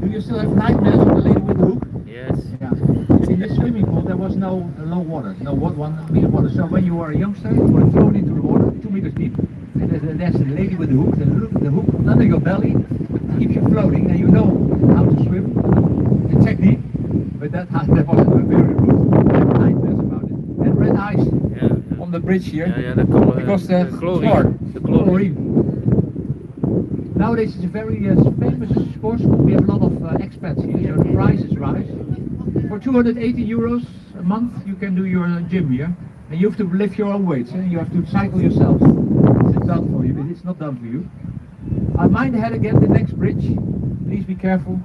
Do you still have nightmares on the lady with the hook? Yes. Yeah. In the swimming pool there was no low water, no 1 meter water. So when you are a youngster, you are thrown into the water, 2 meters deep, and there's a lady with the hook, the hook under your belly keeps you floating, and you know how to swim, the technique, but that was a very rude nightmares about it. And red ice on the bridge here, dat kan because the chlorine. De chlorine. Nowadays it's a very famous sports school. We have a lot of expats here, so the prices rise. For 280 euros a month you can do your gym here, and you have to lift your own weights, and you have to cycle yourself. It's done for you, but it's not done for you. Mind ahead again, the next bridge. Please be careful.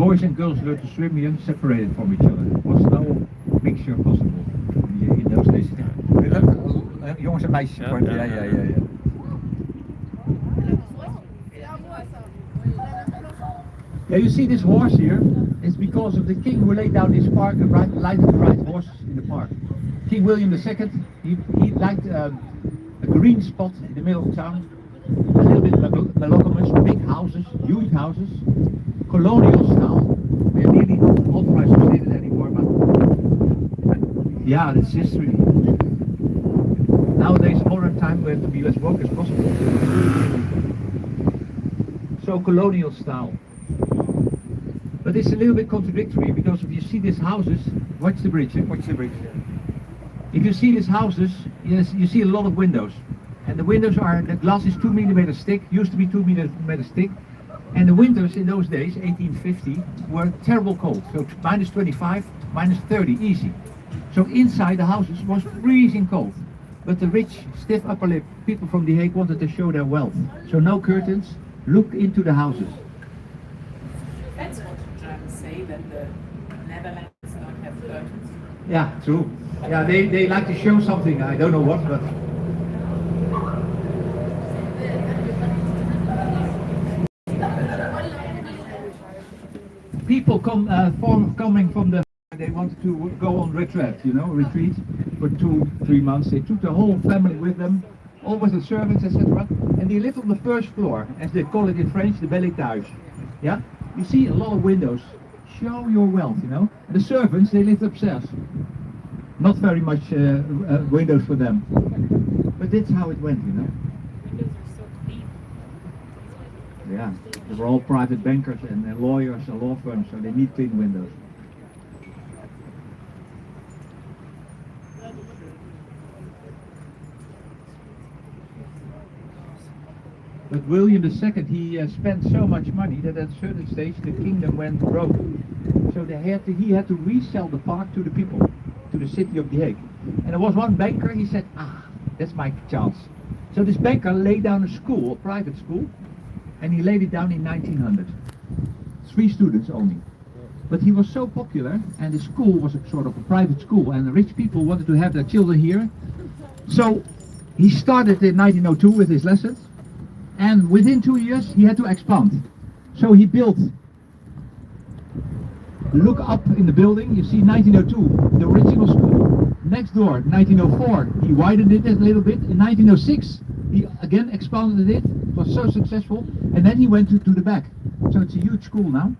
Boys and girls learned to swim here separated from each other. There was no mixture possible in those days. Jongens en meisjes. Ja. Yeah, you see this horse here, it's because of the king who laid down this park and lighted the right horses in the park. King William II, he liked a green spot in the middle of town, a little bit monogamous, big houses, huge houses, colonial style. They're nearly not authorized to say that anymore, but yeah, that's history. Nowadays, modern time, we have to be as woke as possible. So colonial style. But it's a little bit contradictory, because if you see these houses, watch the bridge, watch the bridge. If you see these houses, yes, you see a lot of windows. And the windows are, the glass is 2 millimeters thick, used to be 2 millimeters thick. And the winters in those days, 1850, were terrible cold. So minus 25, minus 30, easy. So inside the houses was freezing cold. But the rich, stiff upper lip people from The Hague wanted to show their wealth. So no curtains, look into the houses. That's what the Germans say, that the Netherlands don't have curtains. Yeah, true. Yeah, they like to show something, I don't know what, but... People coming from the... They wanted to go on retreat, you know, retreat for 2-3 months. They took the whole family with them, all with the servants, etc. And they lived on the first floor, as they call it in French, the bel étage. Yeah? You see a lot of windows. Show your wealth, you know. And the servants, they lived upstairs. Not very much windows for them. But that's how it went, you know. Windows are so clean. Yeah, they were all private bankers and lawyers and law firms, so they need clean windows. But William II, he spent so much money that at a certain stage the kingdom went broke. So he had to resell the park to the people, to the city of The Hague. And there was one banker, he said, that's my chance. So this banker laid down a school, a private school, and he laid it down in 1900. 3 students only. But he was so popular, and the school was a sort of a private school, and the rich people wanted to have their children here. So he started in 1902 with his lessons, and within 2 years he had to expand. So he built, look up in the building, you see 1902, the original school. Next door, 1904, he widened it a little bit. In 1906, he again expanded it. It was so successful, and then he went to the back. So it's a huge school now.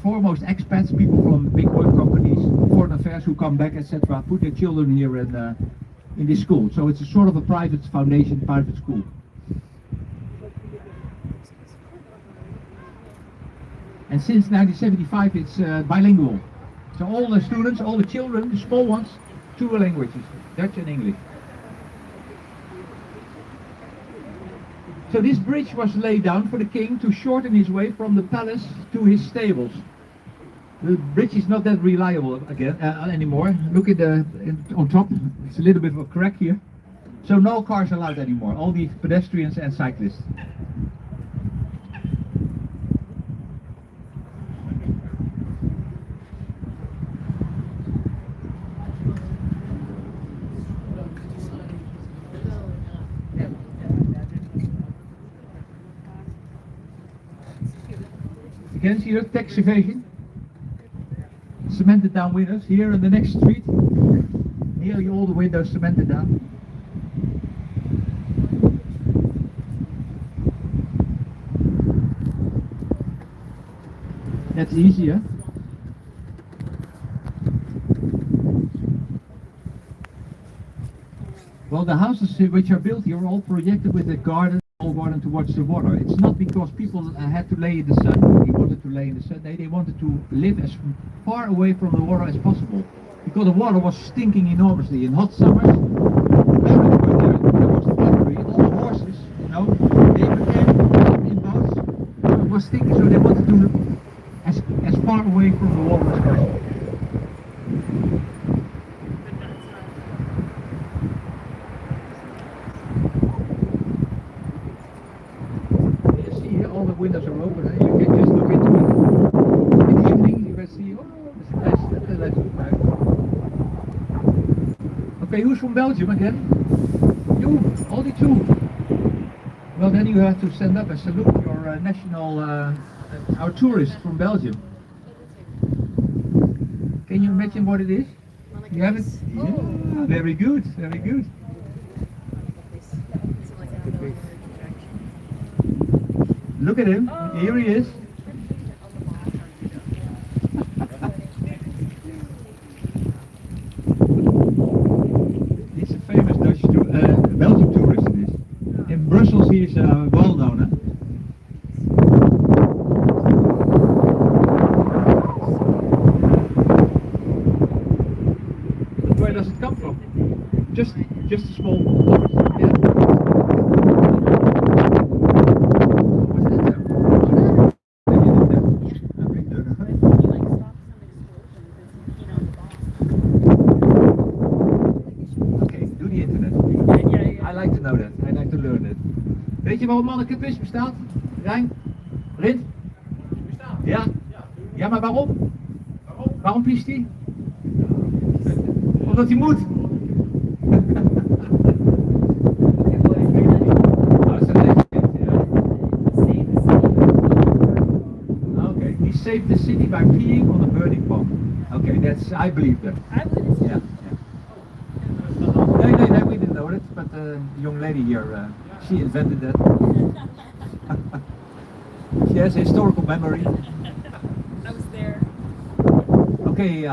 Foremost expats, people from big oil companies, foreign affairs who come back, etc., put their children here in this school. So it's a sort of a private foundation, private school. And since 1975 it's bilingual. So all the students, all the children, the small ones, 2 languages, Dutch and English. So this bridge was laid down for the king to shorten his way from the palace to his stables. The bridge is not that reliable again anymore. Look at on top, it's a little bit of a crack here. So no cars allowed anymore, all the pedestrians and cyclists. You can see here tax evasion. Cemented down windows. Here in the next street, nearly all the windows cemented down. That's easy, huh? Well, the houses which are built here are all projected with a garden, all garden towards the water. It's not because people had to lay in the sun, they wanted to lay in the sun, they wanted to live as far away from the water as possible. Because the water was stinking enormously. In hot summers, there was the factory, all the horses, you know, they came in boats, it was stinking, so they wanted to live as far away from the water as possible. All the windows are open and you can just look into it. In the evening you can see, oh, that's a nice look. Okay, who's from Belgium again? You, only two. Well, then you have to stand up and salute your national, our tourist from Belgium. Can you imagine what it is? You have it? Yeah, very good, very good. Look at him, here he is. He's a famous Belgian tourist. In Brussels he is well known. Huh? Where does it come from? Just a small one. Yeah. Weet je waarom mannenkevis bestaat? Rijn? Rint? Ja? Ja, maar waarom? Waarom piest hij? Omdat hij moet. Okay, he saved the city by peeing on a burning bomb. Okay, that's, I believe that. I believe it. Yeah. No, we didn't know it, but the young lady here, she invented that. She has a historical memory. I was there. Okay,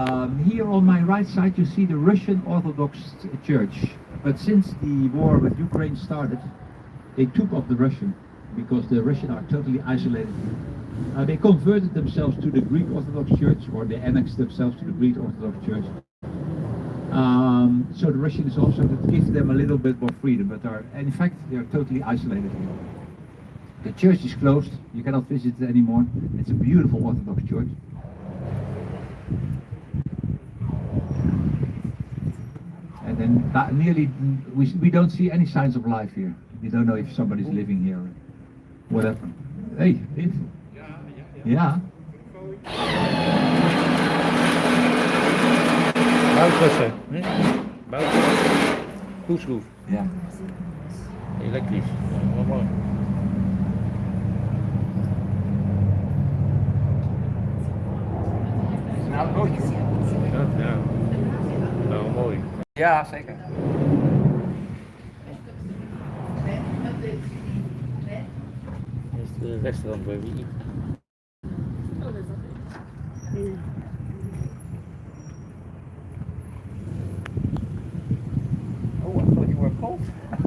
here on my right side you see the Russian Orthodox Church. But since the war with Ukraine started, they took off the Russian, because the Russian are totally isolated. They converted themselves to the Greek Orthodox Church, or they annexed themselves to the Greek Orthodox Church. So the Russian is also to give them a little bit more freedom, but in fact they are totally isolated here. The church is closed, you cannot visit it anymore. It's a beautiful Orthodox church. And then nearly, we don't see any signs of life here. We don't know if somebody's living here or whatever. Hey, it? Yeah. Bouwtrussen. Bouwtrussen. Koeschroef. Ja. Elektrisch. Ja, wel mooi. Nou, bootje. Ja. Nou, mooi. Ja, zeker. Dit is het restaurant waar we eten. Oh, I thought you were cold.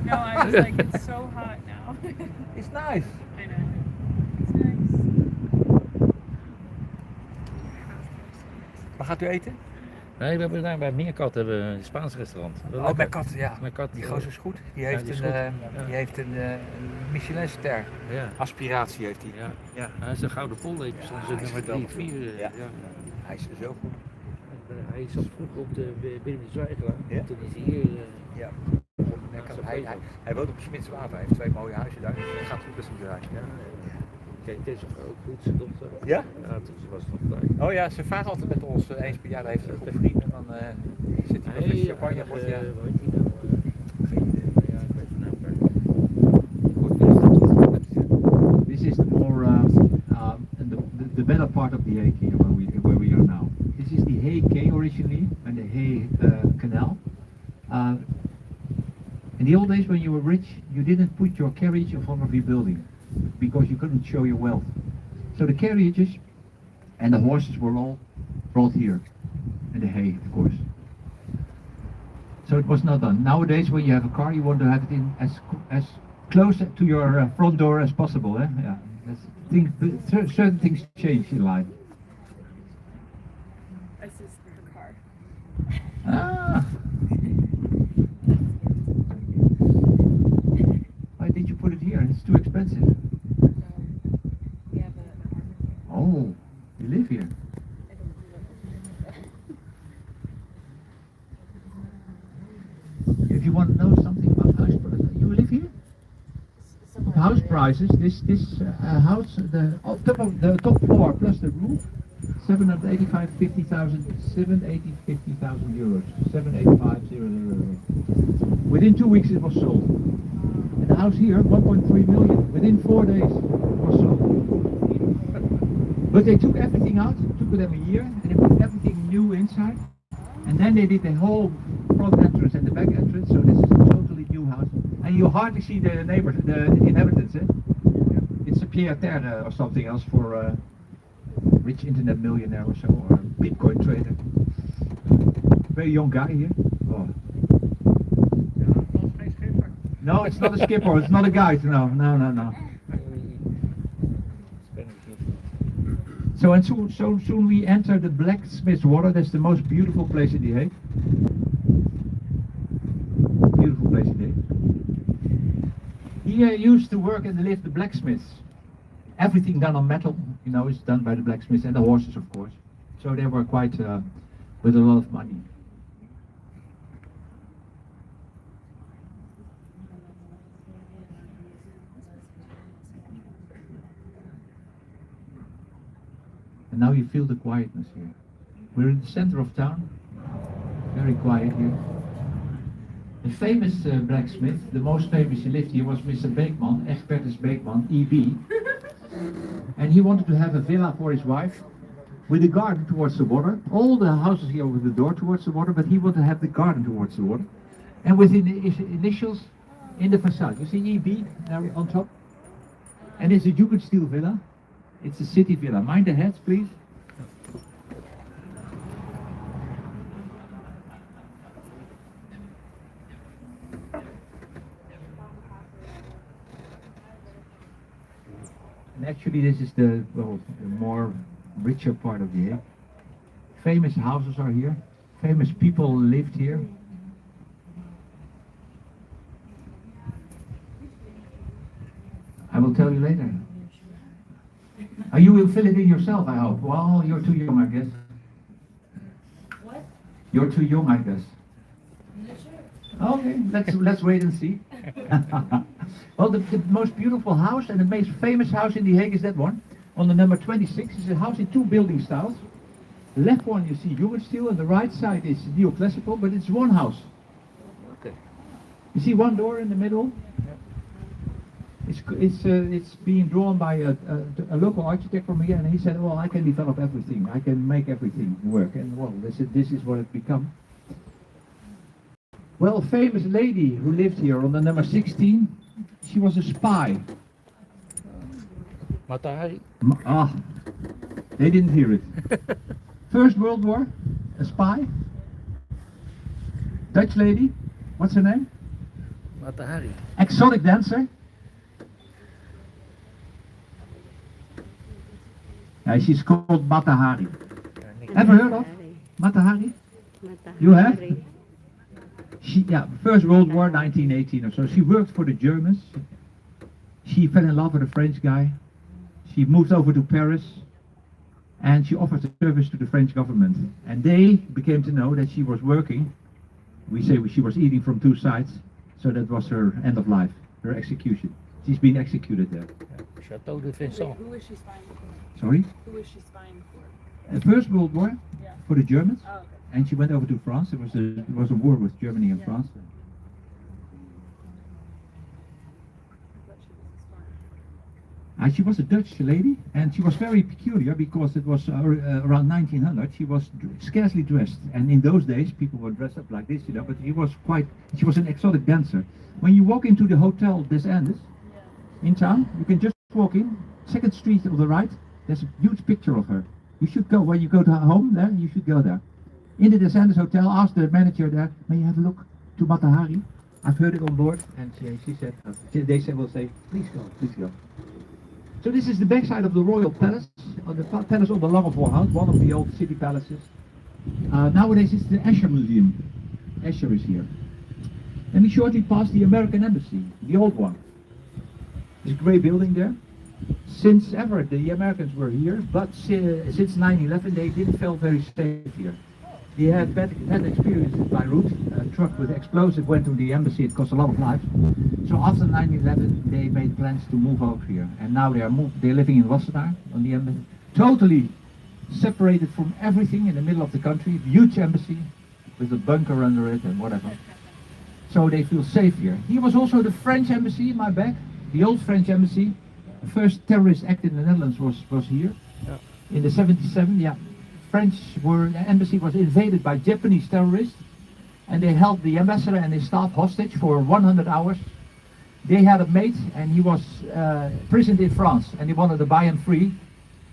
No, I was like, it's so hot now. It's nice. I know. It's nice. Waar gaat u eten? Nee, we hebben daar bij Meerkat hebben we een Spaans restaurant. Oh, bij Kat, ja. Meerkat, Die gozer is goed. Die heeft die is een, goed. die heeft een Michelin-ster. Ja. Aspiratie heeft hij. Ja. Hij is een gouden polleep, soms hij is nummer 3, 4. Ja. Hij is zo goed. Hij zat vroeger op de binnen de Zwijgelaar. Ja. Toen is hij hier. Ja. Hij woont op Smitswater, hij heeft 2 mooie huizen daar. Het gaat goed met zijn bedrijf. Ja. Kijk, dit is ook goed, zijn dochter. Ja? Ja, toen was het nog blij. Oh ja, ze vaart altijd met ons eens per jaar. Daar heeft ze een goede vriend en dan zit hij met een champagne. Wat heet hij nou? Geen idee. Ja, ik weet de naam kwijt. This is the more the of the Hague here, where we are now. This is the Hague originally, and the Hague Canal. In the old days, when you were rich, you didn't put your carriage in front of your building because you couldn't show your wealth. So the carriages and the horses were all brought here, and the hay, of course. So it was not done. Nowadays, when you have a car, you want to have it in as close to your front door as possible. Eh? Yeah, certain things change in life. This is the car. Ah. Why did you put it here? It's too expensive. We have an apartment here. Oh, you live here. I don't live. If you want to know something about house prices, you live here? House prices. This house, the top floor plus the roof, 750,000 euros. 785,000. Within 2 weeks it was sold. And the house here, 1.3 million. Within 4 days it was sold. But they took everything out. It took them a year, and they put everything new inside. And then they did the whole front entrance and the back entrance. So this is a totally new house. And you hardly see the neighbors, the inhabitants. Eh? It's a pied-à-terre or something else for a rich internet millionaire or so, or a Bitcoin trader. Very young guy here. Oh. No, it's not a skipper. It's not a guide. No. So and soon we enter the Blacksmith's Water. That's the most beautiful place in The Hague. Beautiful place in The Hague. He used to work and live the blacksmiths. Everything done on metal, you know, is done by the blacksmiths and the horses, of course. So they were quite with a lot of money. And now you feel the quietness here. We're in the center of town. Very quiet here. The famous blacksmith, the most famous who lived here, was Mr. Beekman, Egbertus Beekman, EB. And he wanted to have a villa for his wife with a garden towards the water. All the houses here with the door towards the water, but he wanted to have the garden towards the water. And with the initials in the facade. You see EB there on top? And it's a Jugendstil villa. It's a city villa. Mind the heads, please. And actually this is the more richer part of the Hague. Famous houses are here. Famous people lived here. I will tell you later. You will fill it in yourself, I hope. Well, you're too young, I guess. What? You're too young, I guess. I'm not sure. Okay, let's wait and see. Well, the most beautiful house and the most famous house in The Hague is that one. On the number 26 is a house in two building styles. The left one you see Jugendstil and the right side is neoclassical, but it's one house. Okay. You see one door in the middle? It's being drawn by a local architect from here, and he said, well, I can develop everything. I can make everything work. And well, this is what it become. Well, a famous lady who lived here on the number 16, she was a spy. Mata Hari. They didn't hear it. First World War, a spy. Dutch lady, what's her name? Mata Hari. Exotic dancer. She's called Mata Hari. Ever heard of Mata Hari? You have? First World War, 1918 or so. She worked for the Germans. She fell in love with a French guy. She moved over to Paris, and she offered a service to the French government. And they became to know that she was working. We say she was eating from two sides, so that was her end of life, her execution. She's been executed there. Chateau de Vincent. Who is she spying for? Sorry? Who is she spying for? The First World War, Yeah. for the Germans. Oh, okay. And she went over to France. It was a war with Germany and Yeah. France. I thought she was a spy. She was a Dutch lady, and she was very peculiar because it was around 1900. She was scarcely dressed, and in those days people were dressed up like this, you know. But she was an exotic dancer. When you walk into the Hotel des Andes in town, you can just walk in, second street on the right. There's a huge picture of her. You should go when you go to her home. There, you should go there. In the Des Andes Hotel, ask the manager there, may you have a look to Matahari? I've heard it on board, and she said, will say, please go, please go. So this is the backside of the Royal Palace, on the palace on the Langevoorhout, one of the old city palaces. Nowadays it's the Escher Museum. Escher is here. Let me shortly pass the American Embassy, the old one. This grey building there. Since ever the Americans were here, but since 9/11 they didn't feel very safe here. They had bad experiences by route. A truck with explosive went to the embassy, it cost a lot of lives. So after 9/11 they made plans to move out here, and now they're living in Wassenaar on the embassy, totally separated from everything in the middle of the country, huge embassy with a bunker under it and whatever. So they feel safe here. Here was also the French embassy in my back, the old French embassy. The first terrorist act in the Netherlands was here in the 77. Yeah. The embassy was invaded by Japanese terrorists, and they held the ambassador and his staff hostage for 100 hours. They had a mate, and he was imprisoned in France, and they wanted to buy him free.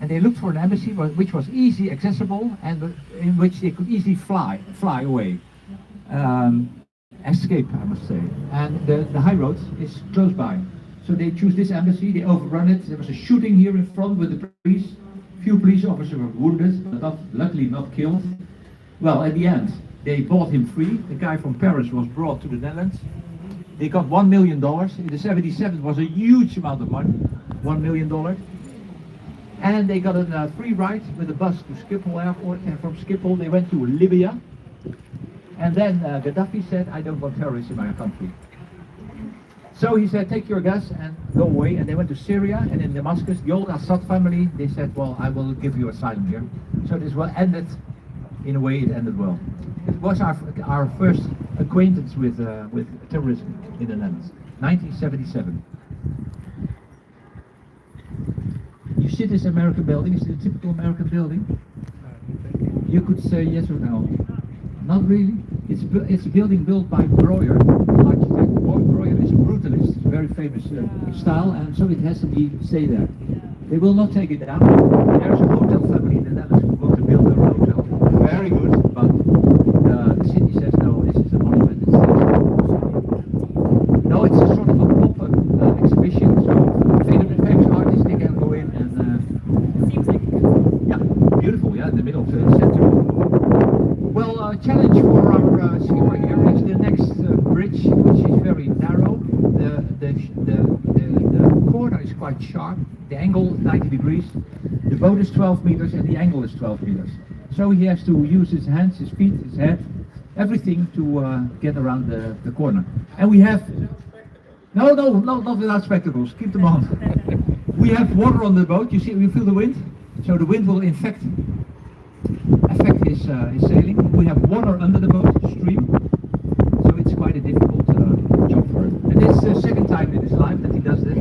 And they looked for an embassy which was easy accessible and in which they could easily fly away, escape, I must say. And the high road is close by. So they choose this embassy, they overrun it. There was a shooting here in front with the police. Few police officers were wounded, but luckily not killed. Well, at the end, they bought him free. The guy from Paris was brought to the Netherlands. They got $1 million. In the 77 was a huge amount of money, $1 million. And they got a free ride with a bus to Schiphol Airport, and from Schiphol they went to Libya. And then Gaddafi said, I don't want terrorists in my country. So he said, take your gas and go away. And they went to Syria, and in Damascus, the old Assad family, they said, well, I will give you asylum here. So this well ended, in a way it ended well. It was our first acquaintance with terrorism in the Netherlands, 1977. You see this American building, is it a typical American building? You could say yes or no. Not really. It's a building built by Breuer, architect. Breuer is a brutalist, very famous style, and so it has to stay there. They will not take it down. There's a hotel family in the Netherlands who want to build their hotel. Very good, but the city says no, this is a monument. No, it's a sort of a pop-up exhibition, so famous artists, they can go in and... Seems like a good. Yeah, beautiful, yeah, in the middle of the center. Well, challenge for our skipper here is the next bridge, which is very narrow. The corner is quite sharp. The angle is 90 degrees. The boat is 12 meters and the angle is 12 meters. So he has to use his hands, his feet, his head, everything to get around the corner. And we have... No, not without spectacles. Keep them on. We have water on the boat. You feel the wind? So the wind will affect his sailing. We have water under the boat, stream, so it's quite a difficult job for him. And it's the second time in his life that he does this,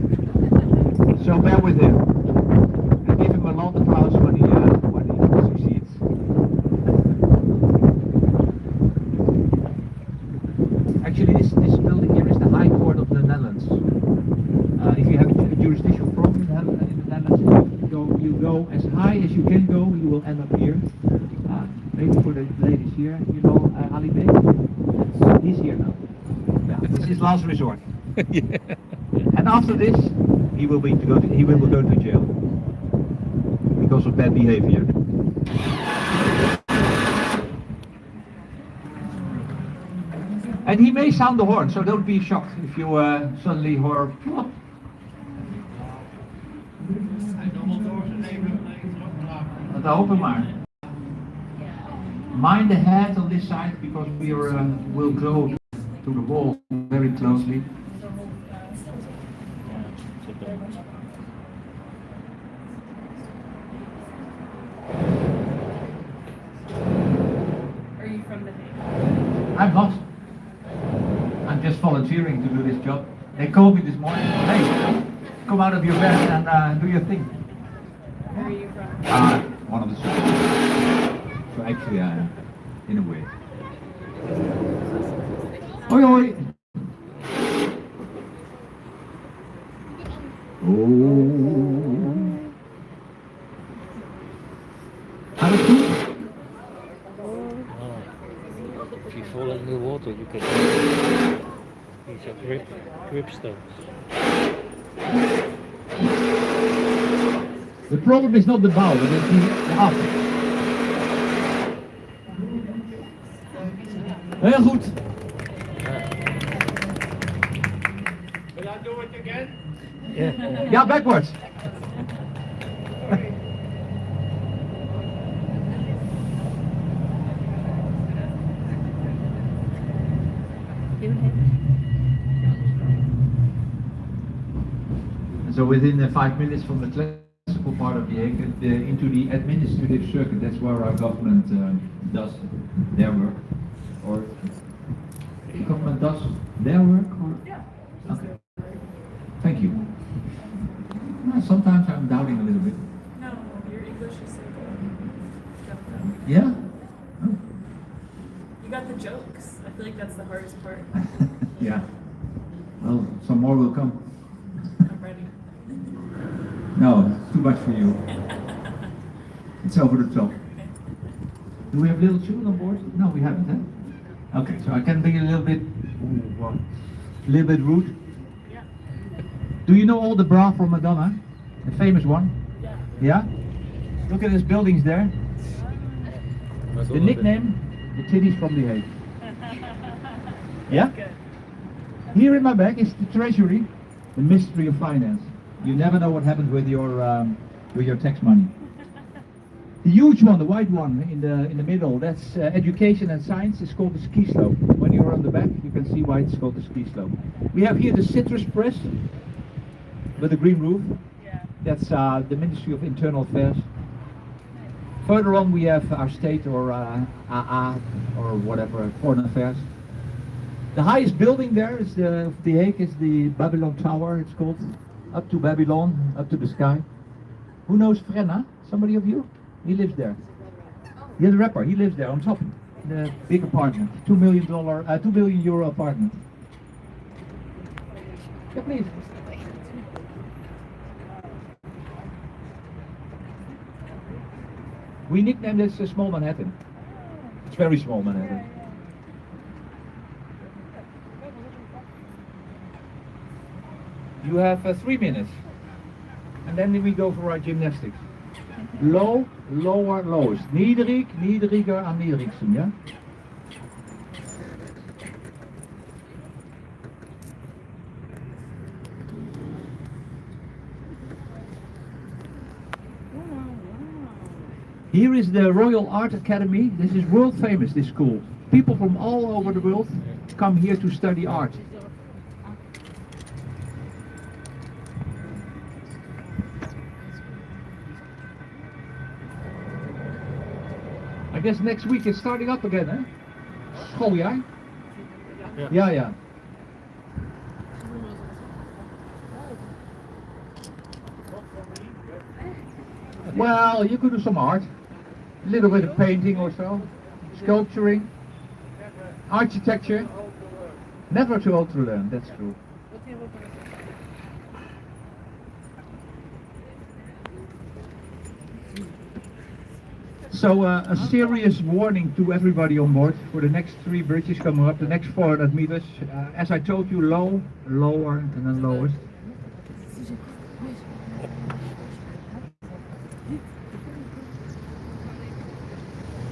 so bear with him and give him a lot of applause when he succeeds. Actually, this building here is the High Court of the Netherlands. If you have a jurisdictional problem in the Netherlands, you go as high as you can go, you will end up here. Maybe for the ladies here, you know Ali Bey? He's here now. Yeah, this is his last resort. Yeah. And after this, he will go to jail because of bad behavior. And he may sound the horn, so don't be shocked if you suddenly hear plop. Dat hopen maar. Mind the head on this side because we'll go to the wall very closely. Are you from the Hague? I'm not. I'm just volunteering to do this job. They called me this morning. Hey, come out of your bed and do your thing. Where are you from? One of the schools. So actually, in a way. Hoi hoi. Oh. Gaat het goed? If you fall in the water, you can. These are grip stones. The problem is not the bow, but it's the af. Heel goed. Will I do it again? Yeah. Ja, backwards. So within 5 minutes from the classical part of the Hague into the administrative circuit, that's where our government does their work. Or the government does their work? Or? Yeah. Okay. Thank you. Well, sometimes I'm doubting a little bit. No, your English is so good. Definitely. Yeah? Oh. You got the jokes. I feel like that's the hardest part. Yeah. Well, some more will come. I'm ready. No, too much for you. It's over the top. Do we have little children on board? No, we haven't, huh? Okay, so I can be a little bit rude. Yeah. Do you know all the bra from Madonna? The famous one? Yeah. Yeah? Look at these buildings there. The nickname, the titties from the Hague. Yeah? Good. Here in my bag is the treasury, the mystery of finance. You never know what happens with your tax money. The huge one, the white one in the middle, that's education and science. It's called the ski slope. When you're on the back, you can see why it's called the ski slope. We have here the citrus press with the green roof. Yeah. That's the Ministry of Internal Affairs. Further on, we have our state or AA or whatever, foreign affairs. The highest building there is the Hague is the Babylon Tower. It's called up to Babylon, up to the sky. Who knows Frenna? Somebody of you? He lives there. Yeah, the rapper. He lives there on top. The big apartment, $2 billion euro apartment. Yeah, please. We nicknamed this Small Manhattan. It's very small Manhattan. You have 3 minutes. And then we go for our gymnastics. Low, lower, lowest. Niedrig, niedriger, am niedrigsten, yeah? Here is the Royal Art Academy. This is world famous, this school. People from all over the world come here to study art. I guess next week it's starting up again, hè? Schooljaar? Ja, ja. Well, you could do some art. A little bit of painting or so. Sculpturing. Architecture. Never too old to learn, that's true. So a serious warning to everybody on board for the next 3 bridges coming up, the next 400 meters. As I told you, low, lower, and then lowest.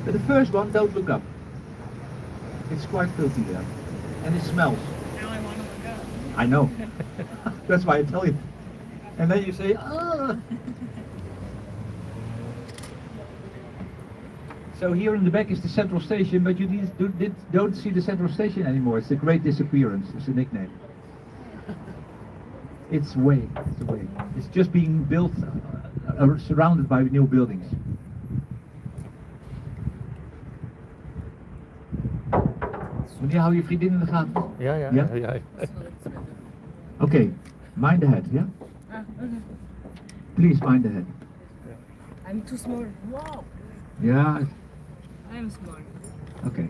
But the first one, don't look up. It's quite filthy there, and it smells. Now I want to look up. I know. That's why I tell you. And then you say, ah. So here in the back is the central station, but you don't see the central station anymore. It's the Great Disappearance. It's a nickname. It's way. It's a way. It's just being built, surrounded by new buildings. Wanneer hou je vriendin in de gaten? Ja. Okay, mind ahead, yeah? okay. Please mind the head. I'm too small. Wow. Yeah, I'm small. okay.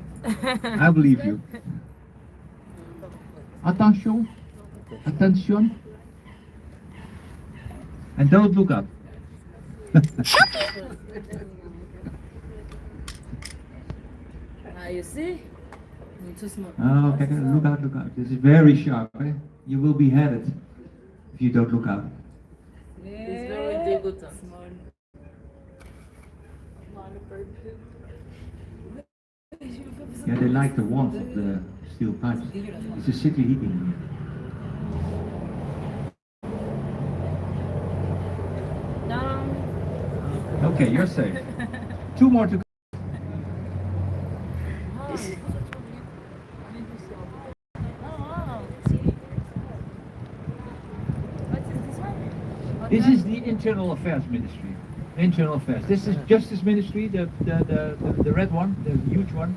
I believe you. Attention. Attention. And don't look up. You see? I'm too small. Oh, okay, look out, look out. This is very sharp. Eh? You will be headed if you don't look up. It's very dégoûtant. Small. Yeah, they like the warmth of the steel pipes. It's a city heating. Down. Okay, you're safe. Two more to go. This is the Internal Affairs Ministry. Internal Affairs. This is Justice Ministry, the red one, the huge one.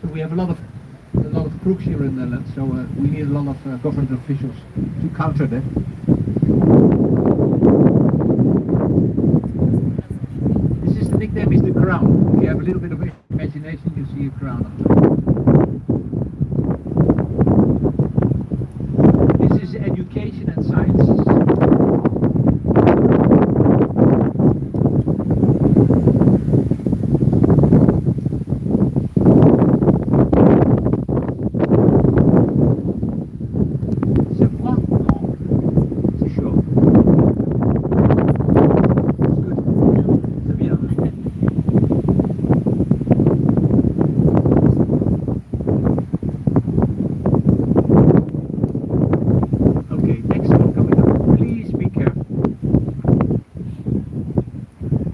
So we have a lot of crooks here in the Netherlands. So we need a lot of government officials to counter that. This is the nickname is the crown. If you have a little bit of imagination, you see a crown on top. This is education and science.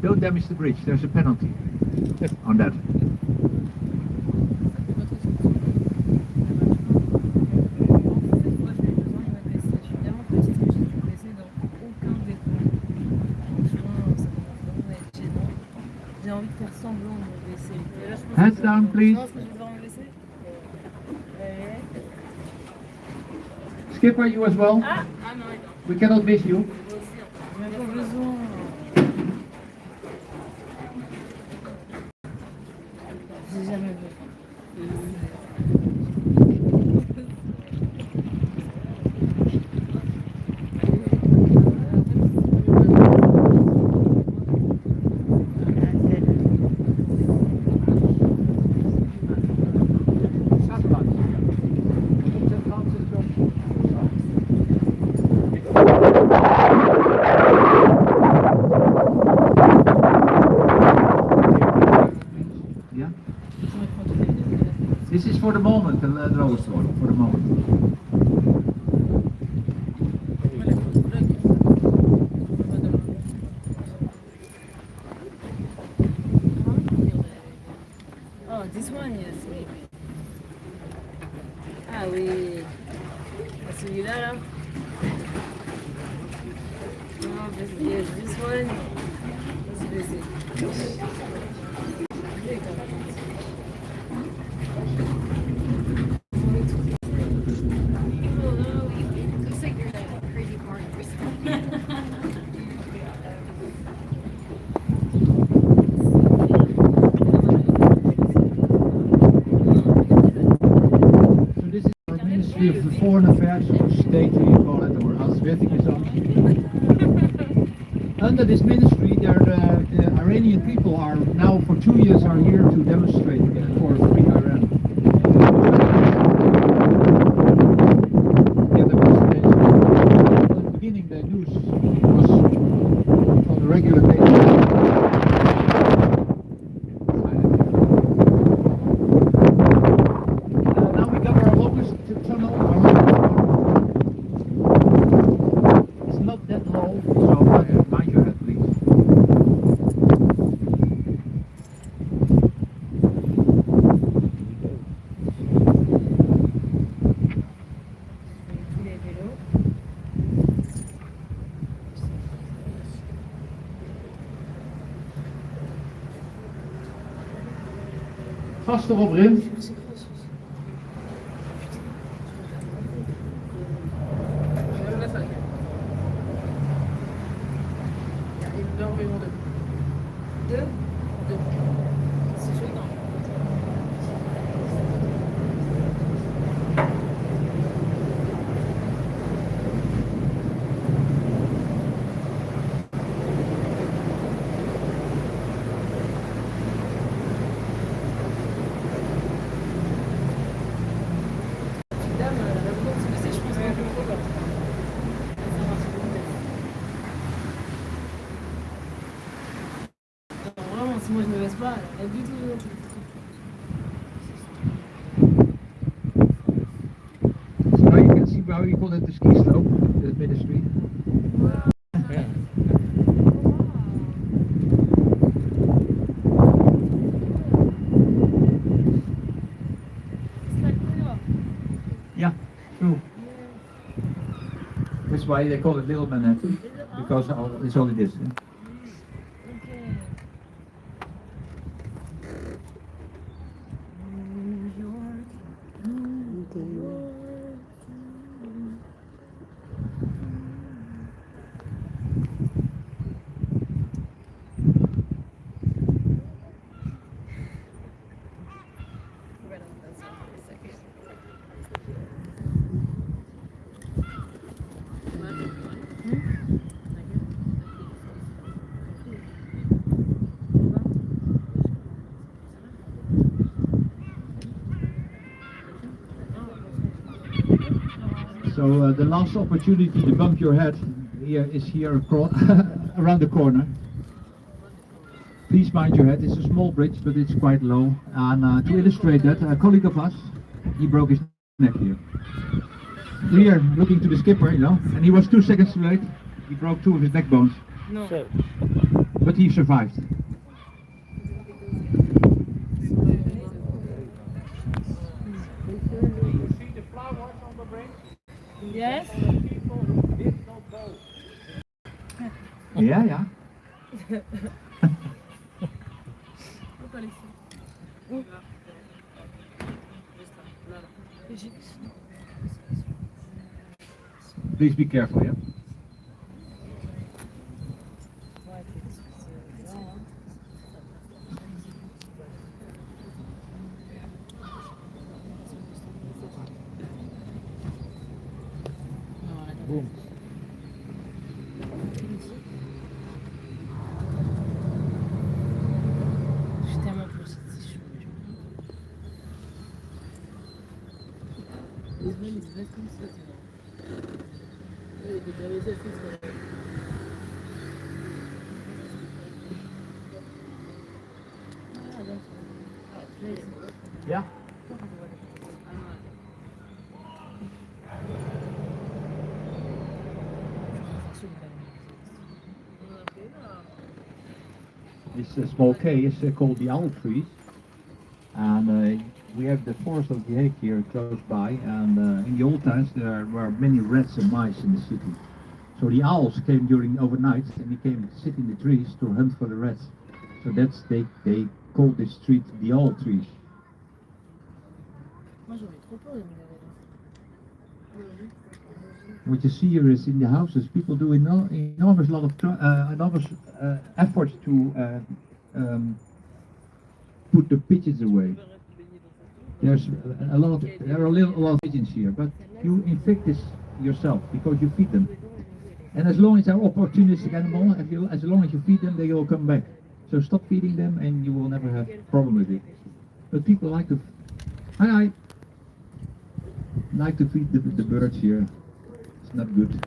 Don't damage the bridge, there's a penalty on that. Heads down, please. Skipper, you as well? We cannot miss you. This is for the moment, the lowest one, for the moment. Oh, this one, yes, maybe. Ah oui. Celui-là, là. Non, yes, this one. Let's see. Of the Foreign Affairs or State, you call it, or Auswärtiges. Under this ministry, the Iranian people are now for 2 years are here to demonstrate for free Iran. Yeah, there was at the beginning the news was on a regular basis. Now we got our longest tunnel. It's not that low, so mind your head, please. Vast erop, Rim. pavillon 2. 2. C'est joli, non? Dame, la bourse, mais c'est, je pense, un peu trop là. Ça marche beaucoup. Non, vraiment, si moi je me baisse pas, elle est du tout. So now you can see how you call it the ski slope, the ministry. Yeah. C'est pas cool, là. Yeah, true. That's why they call it Little Manhattan, because it's only this. Yeah? So the last opportunity to bump your head here is here around the corner. Please mind your head. It's a small bridge, but it's quite low. And to illustrate that, a colleague of us, he broke his neck here. We are looking to the skipper, you know, and he was 2 seconds too late. He broke 2 of his neck bones, Non. So, but he survived. You see the flowers on the bridge? Yes. People did not go. Yeah, yeah. Pourquoi les filles? Please be careful, yeah. boom. Je suis tellement pour cette chaud. Yeah. This small cay is called the owl trees, and we have the forest of the Hague here close by. And in the old times there were many rats and mice in the city, so the owls came during overnight and they came sit in the trees to hunt for the rats. So that's they called this street the owl trees. Moi j'aurais trop peur de m'énerver là. What you see here is in the houses, people do enormous lot of efforts to put the pigeons away. There are a lot of pigeons here, but you infect this yourself because you feed them. And as long as they're opportunistic animal, as long as you feed them, they will come back. So stop feeding them, and you will never have problem with it. But people like to, like to feed the birds here. It's not good.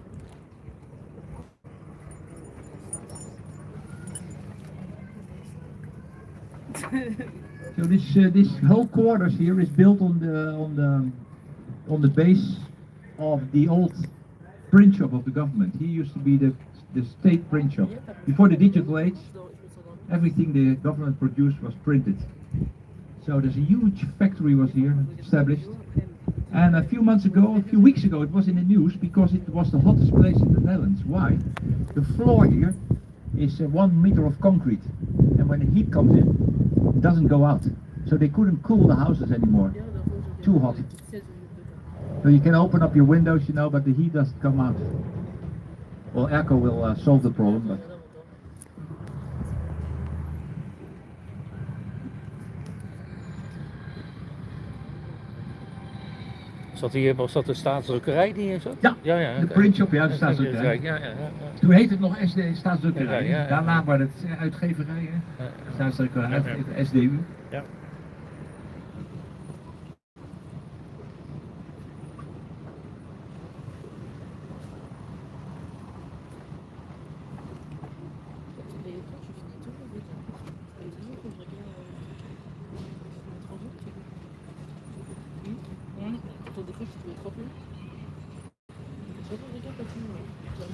So this whole quarters here is built on the base of the old print shop of the government. He used to be the state print shop. Before the digital age, everything the government produced was printed. So there's a huge factory was here established. And a few weeks ago, it was in the news because it was the hottest place in the Netherlands. Why? The floor here is 1 meter of concrete, and when the heat comes in, it doesn't go out. So they couldn't cool the houses anymore. Too hot. So you can open up your windows, you know, but the heat doesn't come out. Well, airco will solve the problem, but Was dat de staatsdrukkerij die hier zat? Ja, ja, de oké. printshop, ja, de Ja, staatsdrukkerij. ja. Toen heette het nog SD Staatsdrukkerij. Ja, ja, ja. Daarna was het uitgeverij, hè? Ja. Staatsdrukkerij, Ja, ja. SDU. Ja.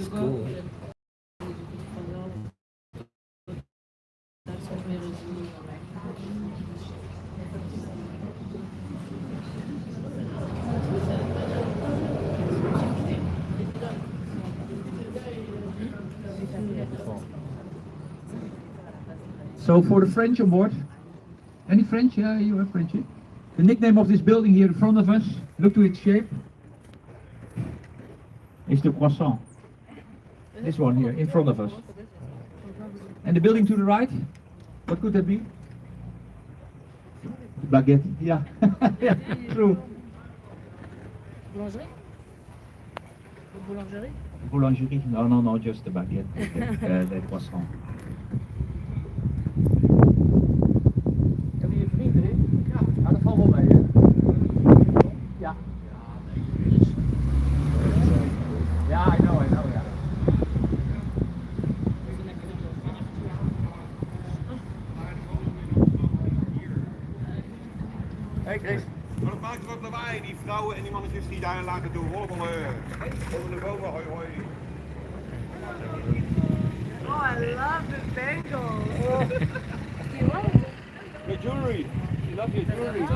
Cool. So for the French on board, any French? Yeah, you have French. Eh? The nickname of this building here in front of us, look to its shape, is the croissant. This one here in front of us. And the building to the right, what could that be? The baguette, yeah, yeah, true. Boulangerie? Boulangerie? Boulangerie, no, just the baguette, the croissant. Heb je vrienden in? Ja, dat valt wel mee, hè? Ja. Ja, I know, ja. Hey Chris. Maar dat maakt wat lawaai, die vrouwen en die mannetjes die daar lagen te hobbelen. Over de bomen, hoi hoi. Oh, I love the bangles. Your jewelry. You love your jewelry.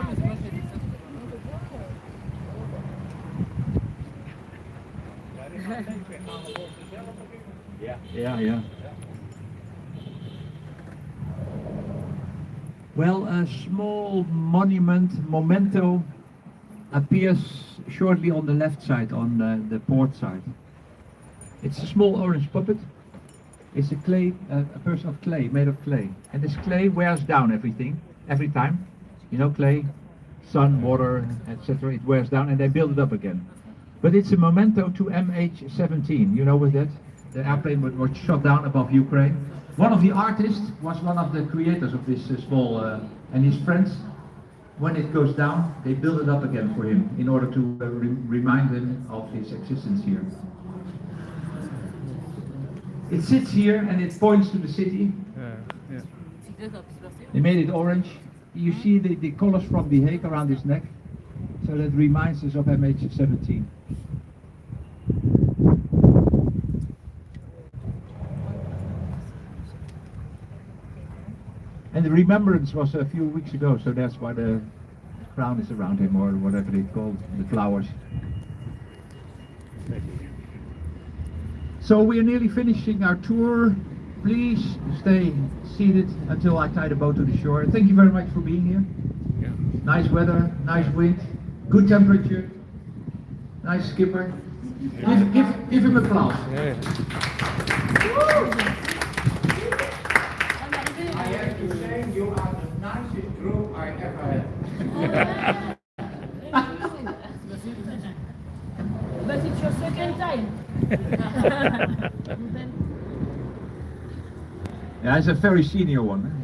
Yeah. Well, a small memento appears shortly on the left side, on the port side. It's a small orange puppet. It's a person of clay, made of clay. And this clay wears down every time. You know, clay, sun, water, etc. It wears down and they build it up again. But it's a memento to MH17. You know what that? The airplane was shot down above Ukraine. One of the artists was one of the creators of this small, and his friends, when it goes down, they build it up again for him in order to remind him of his existence here. It sits here and it points to the city. They made it orange. You see the colors from the Hague around his neck, so that reminds us of MH17. And the remembrance was a few weeks ago, so that's why the crown is around him, or whatever they call the flowers. So we are nearly finishing our tour. Please stay seated until I tie the boat to the shore. Thank you very much for being here. Yeah. Nice weather, nice wind, good temperature, nice skipper. Give him applause. Yeah. I have to say, you are the nicest crew I ever had. But it's your second time. Yeah, he's a very senior one.